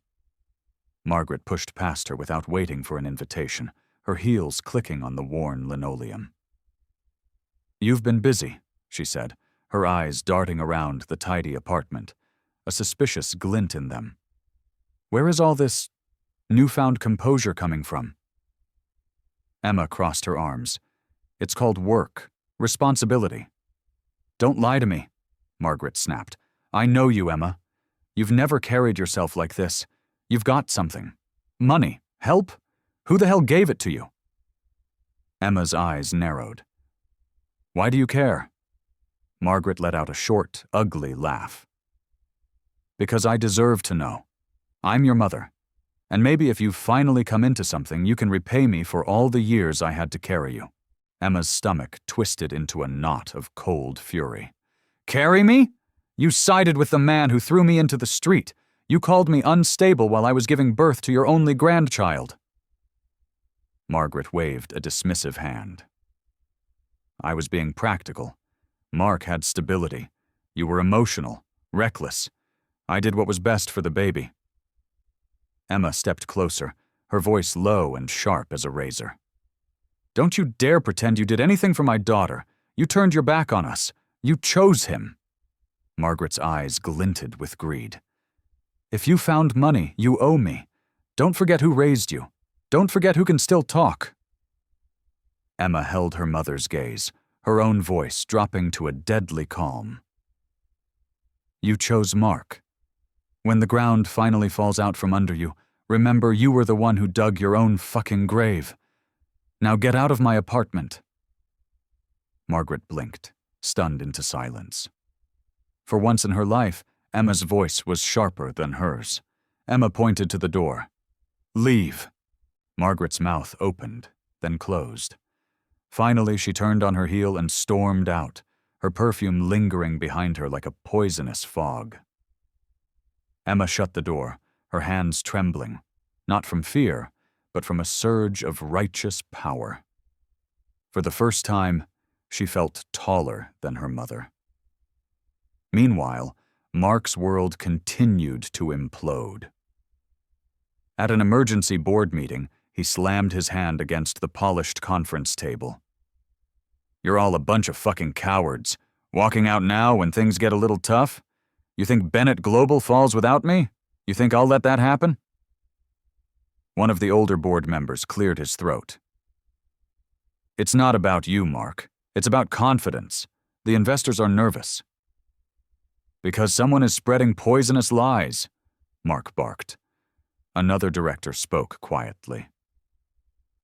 Margaret pushed past her without waiting for an invitation, her heels clicking on the worn linoleum. "You've been busy," she said, her eyes darting around the tidy apartment, a suspicious glint in them. "Where is all this newfound composure coming from?" Emma crossed her arms. "It's called work, responsibility." "Don't lie to me," Margaret snapped. "I know you, Emma. You've never carried yourself like this. You've got something. Money. Help? Who the hell gave it to you?" Emma's eyes narrowed. "Why do you care?" Margaret let out a short, ugly laugh. "Because I deserve to know. I'm your mother. And maybe if you've finally come into something, you can repay me for all the years I had to carry you." Emma's stomach twisted into a knot of cold fury. "Carry me? You sided with the man who threw me into the street. You called me unstable while I was giving birth to your only grandchild." Margaret waved a dismissive hand. "I was being practical. Mark had stability. You were emotional, reckless. I did what was best for the baby." Emma stepped closer, her voice low and sharp as a razor. "Don't you dare pretend you did anything for my daughter. You turned your back on us. You chose him." Margaret's eyes glinted with greed. "If you found money, you owe me. Don't forget who raised you. Don't forget who can still talk." Emma held her mother's gaze, her own voice dropping to a deadly calm. "You chose Mark. When the ground finally falls out from under you, remember you were the one who dug your own fucking grave. Now get out of my apartment." Margaret blinked, stunned into silence. For once in her life, Emma's voice was sharper than hers. Emma pointed to the door. "Leave." Margaret's mouth opened, then closed. Finally, she turned on her heel and stormed out, her perfume lingering behind her like a poisonous fog. Emma shut the door, her hands trembling, not from fear, but from a surge of righteous power. For the first time, she felt taller than her mother. Meanwhile, Mark's world continued to implode. At an emergency board meeting, he slammed his hand against the polished conference table. "You're all a bunch of fucking cowards. Walking out now when things get a little tough? You think Bennett Global falls without me? You think I'll let that happen?" One of the older board members cleared his throat. "It's not about you, Mark. It's about confidence. The investors are nervous." "Because someone is spreading poisonous lies," Mark barked. Another director spoke quietly.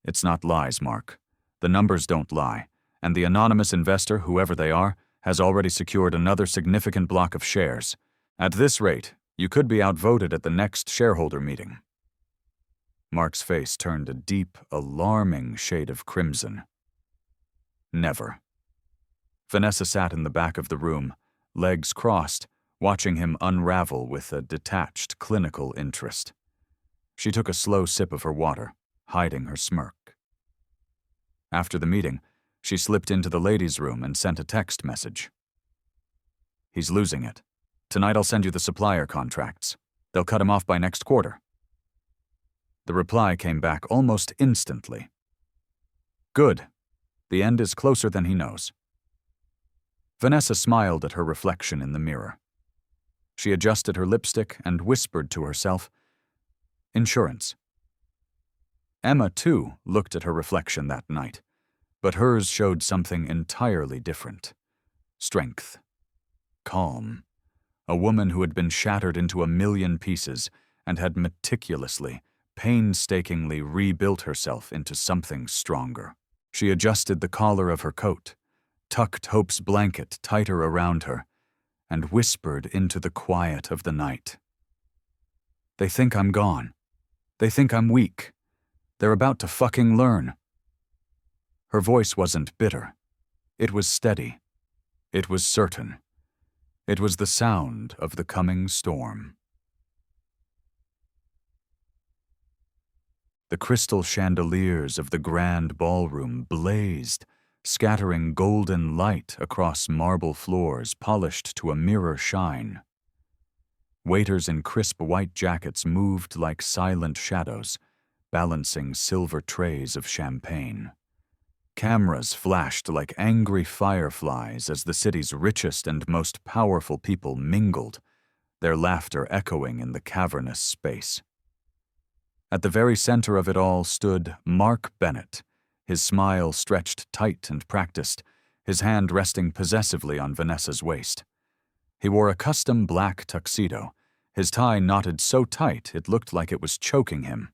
"It's not lies, Mark. The numbers don't lie, and the anonymous investor, whoever they are, has already secured another significant block of shares. At this rate, you could be outvoted at the next shareholder meeting." Mark's face turned a deep, alarming shade of crimson. "Never." Vanessa sat in the back of the room, legs crossed, watching him unravel with a detached, clinical interest. She took a slow sip of her water, hiding her smirk. After the meeting, she slipped into the ladies' room and sent a text message. "He's losing it. Tonight I'll send you the supplier contracts. They'll cut him off by next quarter." The reply came back almost instantly. "Good. The end is closer than he knows." Vanessa smiled at her reflection in the mirror. She adjusted her lipstick and whispered to herself, "Insurance." Emma, too, looked at her reflection that night, but hers showed something entirely different. Strength. Calm. A woman who had been shattered into a million pieces and had meticulously, painstakingly rebuilt herself into something stronger. She adjusted the collar of her coat, tucked Hope's blanket tighter around her, and whispered into the quiet of the night. "They think I'm gone. They think I'm weak. They're about to fucking learn." Her voice wasn't bitter. It was steady. It was certain. It was the sound of the coming storm. The crystal chandeliers of the grand ballroom blazed, scattering golden light across marble floors polished to a mirror shine. Waiters in crisp white jackets moved like silent shadows, balancing silver trays of champagne. Cameras flashed like angry fireflies as the city's richest and most powerful people mingled, their laughter echoing in the cavernous space. At the very center of it all stood Mark Bennett, his smile stretched tight and practiced, his hand resting possessively on Vanessa's waist. He wore a custom black tuxedo, his tie knotted so tight it looked like it was choking him.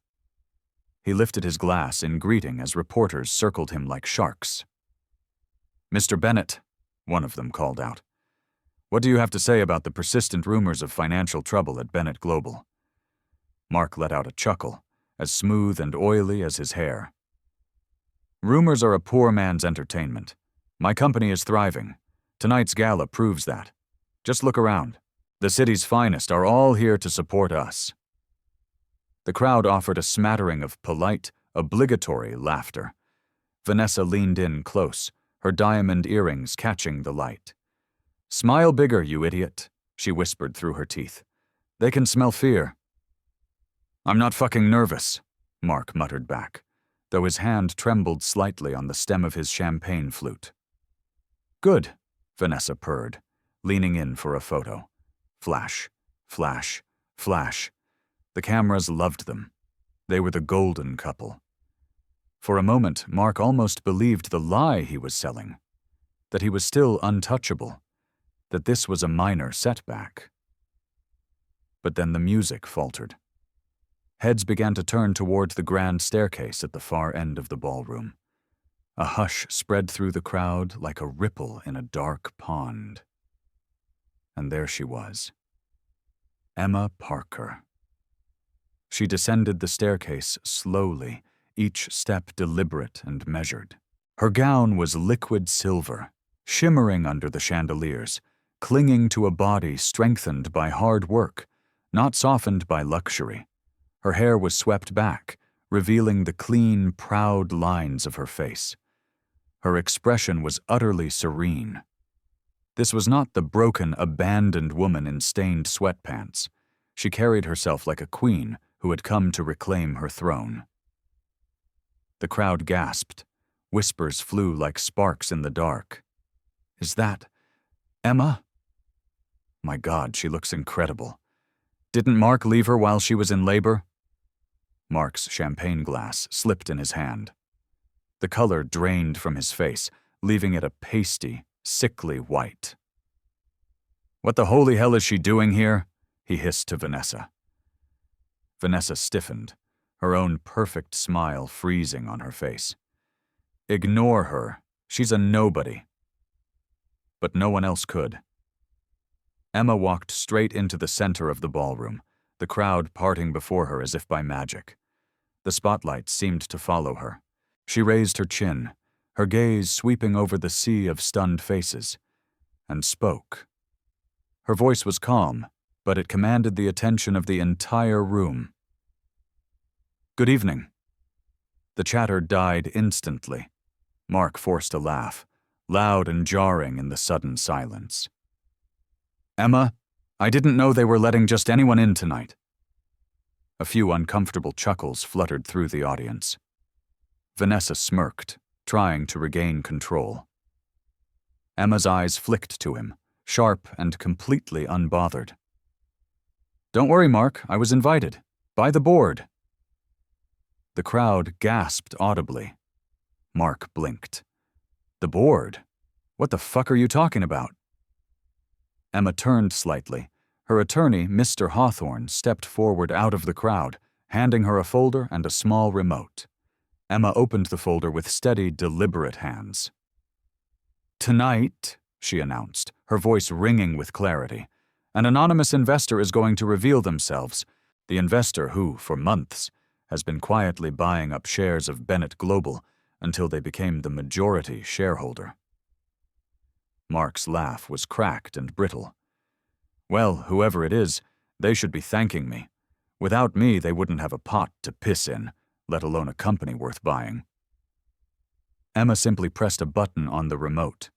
He lifted his glass in greeting as reporters circled him like sharks. "Mr. Bennett," one of them called out, "what do you have to say about the persistent rumors of financial trouble at Bennett Global?" Mark let out a chuckle, as smooth and oily as his hair. "Rumors are a poor man's entertainment. My company is thriving. Tonight's gala proves that. Just look around. The city's finest are all here to support us." The crowd offered a smattering of polite, obligatory laughter. Vanessa leaned in close, her diamond earrings catching the light. "Smile bigger, you idiot," she whispered through her teeth. "They can smell fear." "I'm not fucking nervous," Mark muttered back, though his hand trembled slightly on the stem of his champagne flute. "Good," Vanessa purred, leaning in for a photo. Flash, flash, flash. The cameras loved them. They were the golden couple. For a moment, Mark almost believed the lie he was selling, that he was still untouchable, that this was a minor setback. But then the music faltered. Heads began to turn toward the grand staircase at the far end of the ballroom. A hush spread through the crowd like a ripple in a dark pond. And there she was, Emma Parker. She descended the staircase slowly, each step deliberate and measured. Her gown was liquid silver, shimmering under the chandeliers, clinging to a body strengthened by hard work, not softened by luxury. Her hair was swept back, revealing the clean, proud lines of her face. Her expression was utterly serene. This was not the broken, abandoned woman in stained sweatpants. She carried herself like a queen who had come to reclaim her throne. The crowd gasped. Whispers flew like sparks in the dark. "Is that Emma? My God, she looks incredible. Didn't Mark leave her while she was in labor?" Mark's champagne glass slipped in his hand. The color drained from his face, leaving it a pasty, sickly white. "What the holy hell is she doing here?" he hissed to Vanessa. Vanessa stiffened, her own perfect smile freezing on her face. Ignore her. She's a nobody. But no one else could. Emma walked straight into the center of the ballroom, the crowd parting before her as if by magic. The spotlight seemed to follow her. She raised her chin, her gaze sweeping over the sea of stunned faces, and spoke. Her voice was calm, but it commanded the attention of the entire room. "Good evening." The chatter died instantly. Mark forced a laugh, loud and jarring in the sudden silence. "Emma, I didn't know they were letting just anyone in tonight." A few uncomfortable chuckles fluttered through the audience. Vanessa smirked, trying to regain control. Emma's eyes flicked to him, sharp and completely unbothered. "Don't worry, Mark, I was invited. By the board." The crowd gasped audibly. Mark blinked. "The board? What the fuck are you talking about?" Emma turned slightly. Her attorney, Mr. Hawthorne, stepped forward out of the crowd, handing her a folder and a small remote. Emma opened the folder with steady, deliberate hands. "Tonight," she announced, her voice ringing with clarity, "an anonymous investor is going to reveal themselves, the investor who, for months, has been quietly buying up shares of Bennett Global until they became the majority shareholder." Mark's laugh was cracked and brittle. "Well, whoever it is, they should be thanking me. Without me, they wouldn't have a pot to piss in, let alone a company worth buying. Emma simply pressed a button on the remote.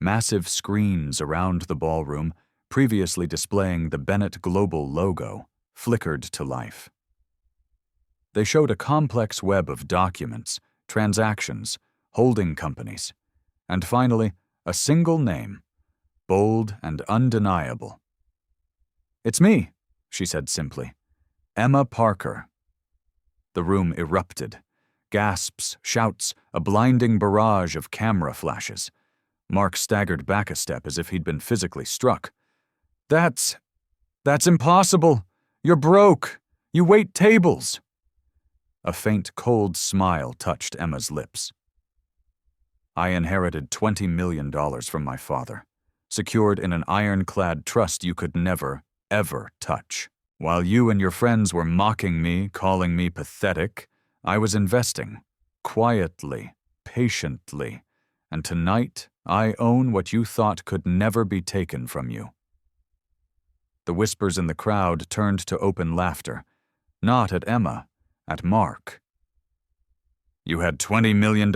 Massive screens around the ballroom, previously displaying the Bennett Global logo, flickered to life. They showed a complex web of documents, transactions, holding companies, and finally, a single name, bold and undeniable. "It's me," she said simply. "Emma Parker." The room erupted. Gasps, shouts, a blinding barrage of camera flashes. Mark staggered back a step as if he'd been physically struck. That's impossible. You're broke. You wait tables." A faint, cold smile touched Emma's lips. "I inherited $20 million from my father, secured in an ironclad trust you could never, ever touch. While you and your friends were mocking me, calling me pathetic, I was investing, quietly, patiently, and tonight I own what you thought could never be taken from you." The whispers in the crowd turned to open laughter, not at Emma, at Mark. "You had $20 million?"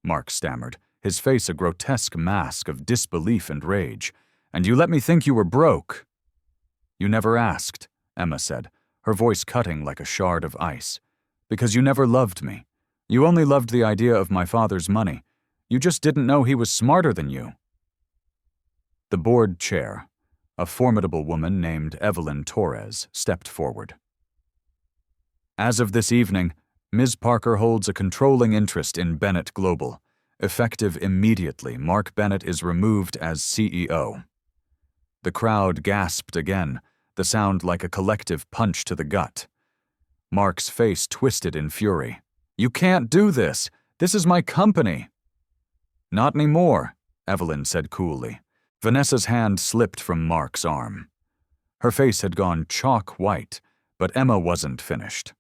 Mark stammered, his face a grotesque mask of disbelief and rage. "And you let me think you were broke?" "You never asked," Emma said, her voice cutting like a shard of ice. "Because you never loved me. You only loved the idea of my father's money. You just didn't know he was smarter than you." The board chair, a formidable woman named Evelyn Torres, stepped forward. "As of this evening, Ms. Parker holds a controlling interest in Bennett Global. Effective immediately, Mark Bennett is removed as CEO." The crowd gasped again, the sound like a collective punch to the gut. Mark's face twisted in fury. "You can't do this! This is my company!" "Not anymore," Evelyn said coolly. Vanessa's hand slipped from Mark's arm. Her face had gone chalk white, but Emma wasn't finished.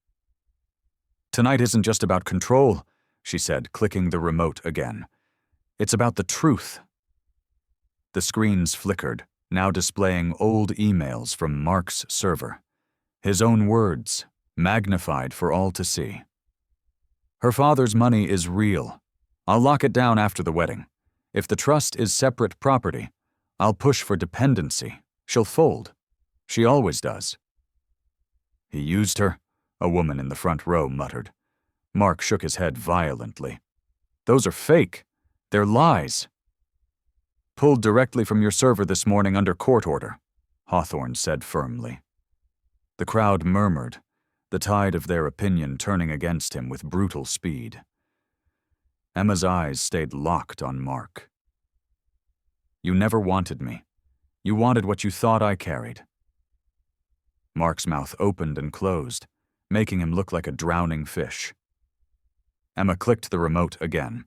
"Tonight isn't just about control," she said, clicking the remote again. "It's about the truth." The screens flickered, now displaying old emails from Mark's server. His own words, magnified for all to see. "Her father's money is real. I'll lock it down after the wedding. If the trust is separate property, I'll push for dependency. She'll fold. She always does." "He used her," a woman in the front row muttered. Mark shook his head violently. "Those are fake. They're lies." "Pulled directly from your server this morning under court order," Hawthorne said firmly. The crowd murmured, the tide of their opinion turning against him with brutal speed. Emma's eyes stayed locked on Mark. "You never wanted me. You wanted what you thought I carried." Mark's mouth opened and closed, making him look like a drowning fish. Emma clicked the remote again.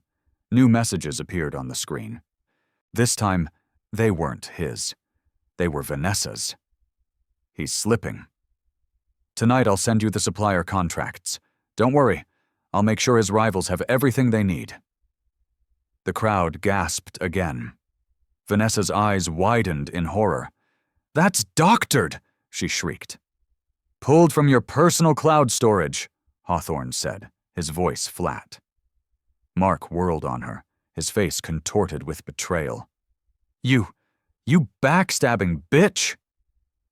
New messages appeared on the screen. This time, they weren't his. They were Vanessa's. "He's slipping. Tonight I'll send you the supplier contracts. Don't worry, I'll make sure his rivals have everything they need." The crowd gasped again. Vanessa's eyes widened in horror. "That's doctored!" she shrieked. "Pulled from your personal cloud storage," Hawthorne said, his voice flat. Mark whirled on her, his face contorted with betrayal. You backstabbing bitch!"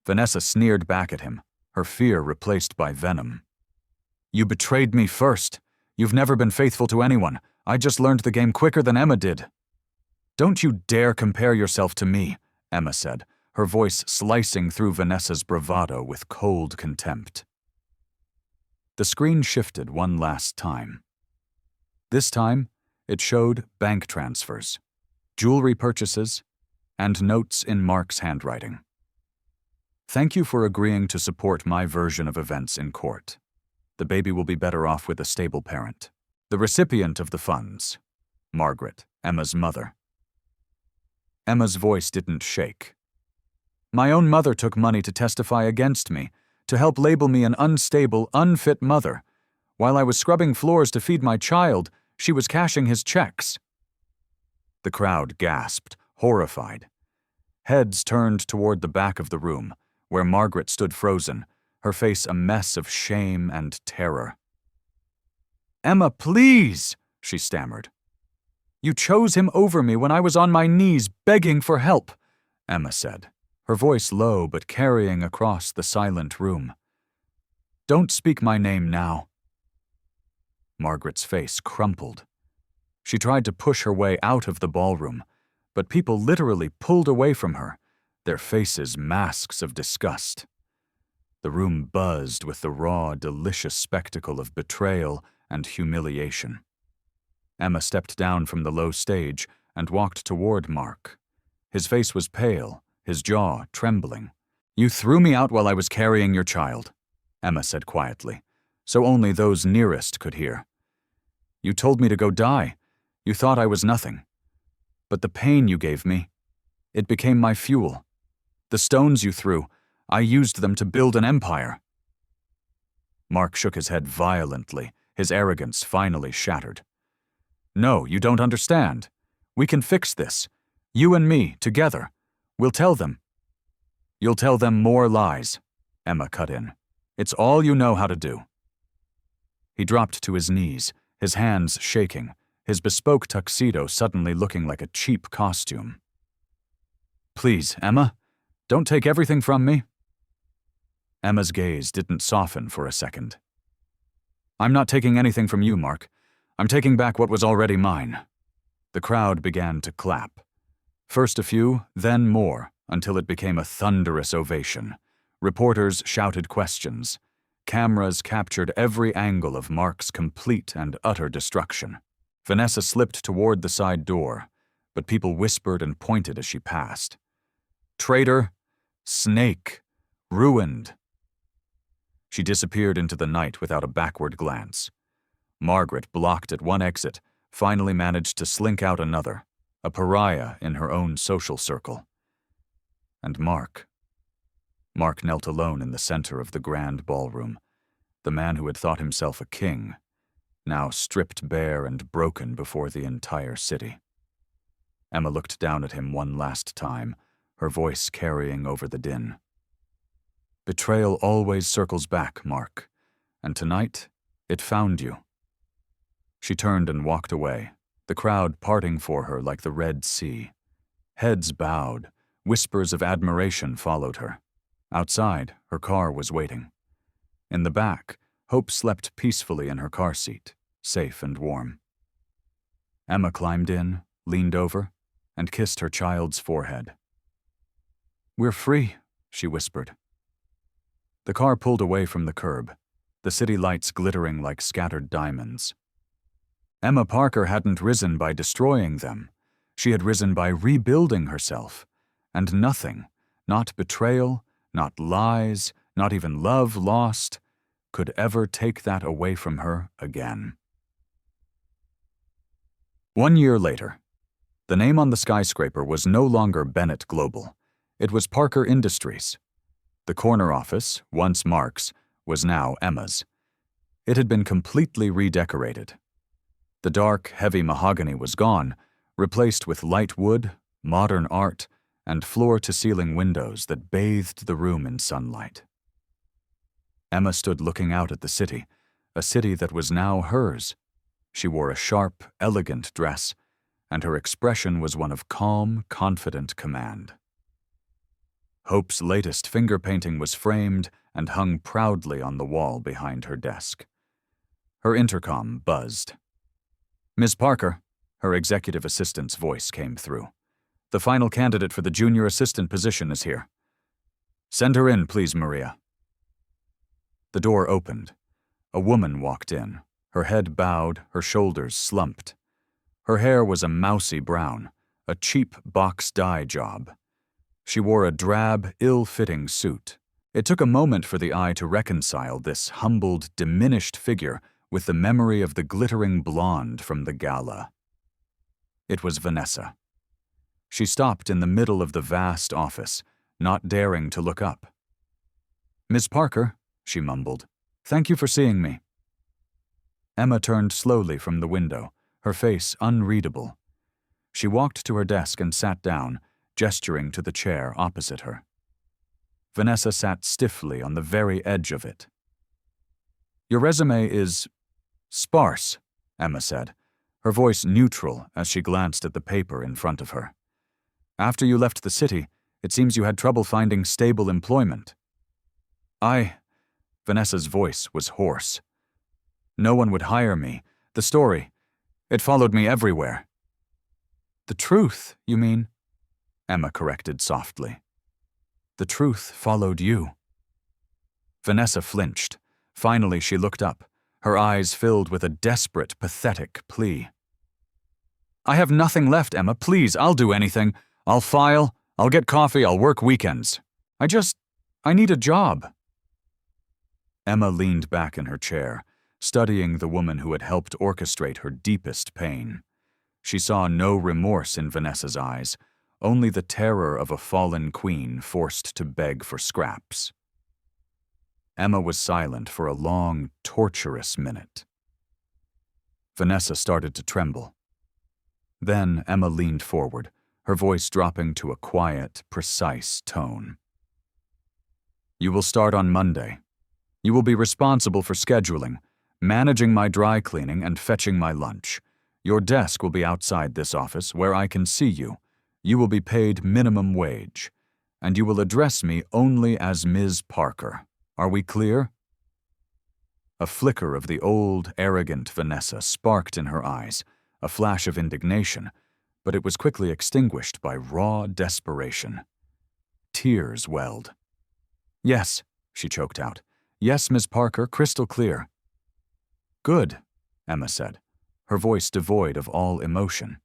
Vanessa sneered back at him, her fear replaced by venom. "You betrayed me first. You've never been faithful to anyone. I just learned the game quicker than Emma did." "Don't you dare compare yourself to me," Emma said, her voice slicing through Vanessa's bravado with cold contempt. The screen shifted one last time. This time, it showed bank transfers, jewelry purchases, and notes in Mark's handwriting. "Thank you for agreeing to support my version of events in court. The baby will be better off with a stable parent. The recipient of the funds, Margaret, Emma's mother." Emma's voice didn't shake. "My own mother took money to testify against me, to help label me an unstable, unfit mother. While I was scrubbing floors to feed my child, she was cashing his checks." The crowd gasped, horrified. Heads turned toward the back of the room, where Margaret stood frozen, her face a mess of shame and terror. Emma, please, she stammered. You chose him over me when I was on my knees begging for help, Emma said, her voice low but carrying across the silent room. Don't speak my name now. Margaret's face crumpled. She tried to push her way out of the ballroom, but people literally pulled away from her, their faces masks of disgust. The room buzzed with the raw, delicious spectacle of betrayal and humiliation. Emma stepped down from the low stage and walked toward Mark. His face was pale, his jaw trembling. You threw me out while I was carrying your child, Emma said quietly, so only those nearest could hear. You told me to go die. You thought I was nothing. But the pain you gave me, it became my fuel. The stones you threw, I used them to build an empire. Mark shook his head violently, his arrogance finally shattered. No, you don't understand. We can fix this. You and me, together. We'll tell them. You'll tell them more lies, Emma cut in. It's all you know how to do. He dropped to his knees, his hands shaking, his bespoke tuxedo suddenly looking like a cheap costume. Please, Emma, don't take everything from me. Emma's gaze didn't soften for a second. I'm not taking anything from you, Mark. I'm taking back what was already mine. The crowd began to clap. First a few, then more, until it became a thunderous ovation. Reporters shouted questions. Cameras captured every angle of Mark's complete and utter destruction. Vanessa slipped toward the side door, but people whispered and pointed as she passed. Traitor, snake, ruined. She disappeared into the night without a backward glance. Margaret, blocked at one exit, finally managed to slink out another, a pariah in her own social circle. And Mark knelt alone in the center of the grand ballroom, the man who had thought himself a king, now stripped bare and broken before the entire city. Emma looked down at him one last time, her voice carrying over the din. Betrayal always circles back, Mark, and tonight it found you. She turned and walked away, the crowd parting for her like the Red Sea. Heads bowed, whispers of admiration followed her. Outside, her car was waiting. In the back, Hope slept peacefully in her car seat, safe and warm. Emma climbed in, leaned over, and kissed her child's forehead. We're free, she whispered. The car pulled away from the curb, the city lights glittering like scattered diamonds. Emma Parker hadn't risen by destroying them. She had risen by rebuilding herself. And nothing, not betrayal, not lies, not even love lost, could ever take that away from her again. 1 year later, the name on the skyscraper was no longer Bennett Global. It was Parker Industries. The corner office, once Mark's, was now Emma's. It had been completely redecorated. The dark, heavy mahogany was gone, replaced with light wood, modern art, and floor-to-ceiling windows that bathed the room in sunlight. Emma stood looking out at the city, a city that was now hers. She wore a sharp, elegant dress, and her expression was one of calm, confident command. Hope's latest finger painting was framed and hung proudly on the wall behind her desk. Her intercom buzzed. Ms. Parker, her executive assistant's voice came through. The final candidate for the junior assistant position is here. Send her in, please, Maria. The door opened. A woman walked in, her head bowed, her shoulders slumped. Her hair was a mousy brown, a cheap box dye job. She wore a drab, ill-fitting suit. It took a moment for the eye to reconcile this humbled, diminished figure with the memory of the glittering blonde from the gala. It was Vanessa. She stopped in the middle of the vast office, not daring to look up. Miss Parker, she mumbled, thank you for seeing me. Emma turned slowly from the window, her face unreadable. She walked to her desk and sat down, gesturing to the chair opposite her. Vanessa sat stiffly on the very edge of it. Your resume is Sparse, Emma said, her voice neutral as she glanced at the paper in front of her. After you left the city, it seems you had trouble finding stable employment. Vanessa's voice was hoarse. No one would hire me. The story, it followed me everywhere. The truth, you mean? Emma corrected softly. The truth followed you. Vanessa flinched. Finally, she looked up, her eyes filled with a desperate, pathetic plea. I have nothing left, Emma. Please, I'll do anything. I'll file, I'll get coffee, I'll work weekends. I need a job. Emma leaned back in her chair, studying the woman who had helped orchestrate her deepest pain. She saw no remorse in Vanessa's eyes, only the terror of a fallen queen forced to beg for scraps. Emma was silent for a long, torturous minute. Vanessa started to tremble. Then Emma leaned forward, her voice dropping to a quiet, precise tone. You will start on Monday. You will be responsible for scheduling, managing my dry cleaning, and fetching my lunch. Your desk will be outside this office, where I can see you. You will be paid minimum wage, and you will address me only as Ms. Parker. Are we clear? A flicker of the old, arrogant Vanessa sparked in her eyes, a flash of indignation, but it was quickly extinguished by raw desperation. Tears welled. Yes, she choked out. Yes, Ms. Parker, crystal clear. Good, Emma said, her voice devoid of all emotion.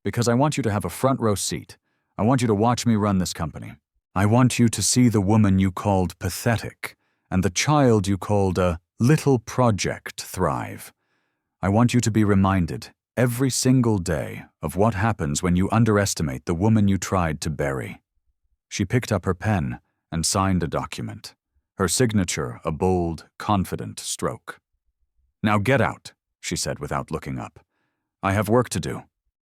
Because I want you to have a front-row seat. I want you to watch me run this company. I want you to see the woman you called pathetic and the child you called a little project thrive. I want you to be reminded every single day of what happens when you underestimate the woman you tried to bury. She picked up her pen and signed a document, her signature a bold, confident stroke. Now get out, she said without looking up. I have work to do.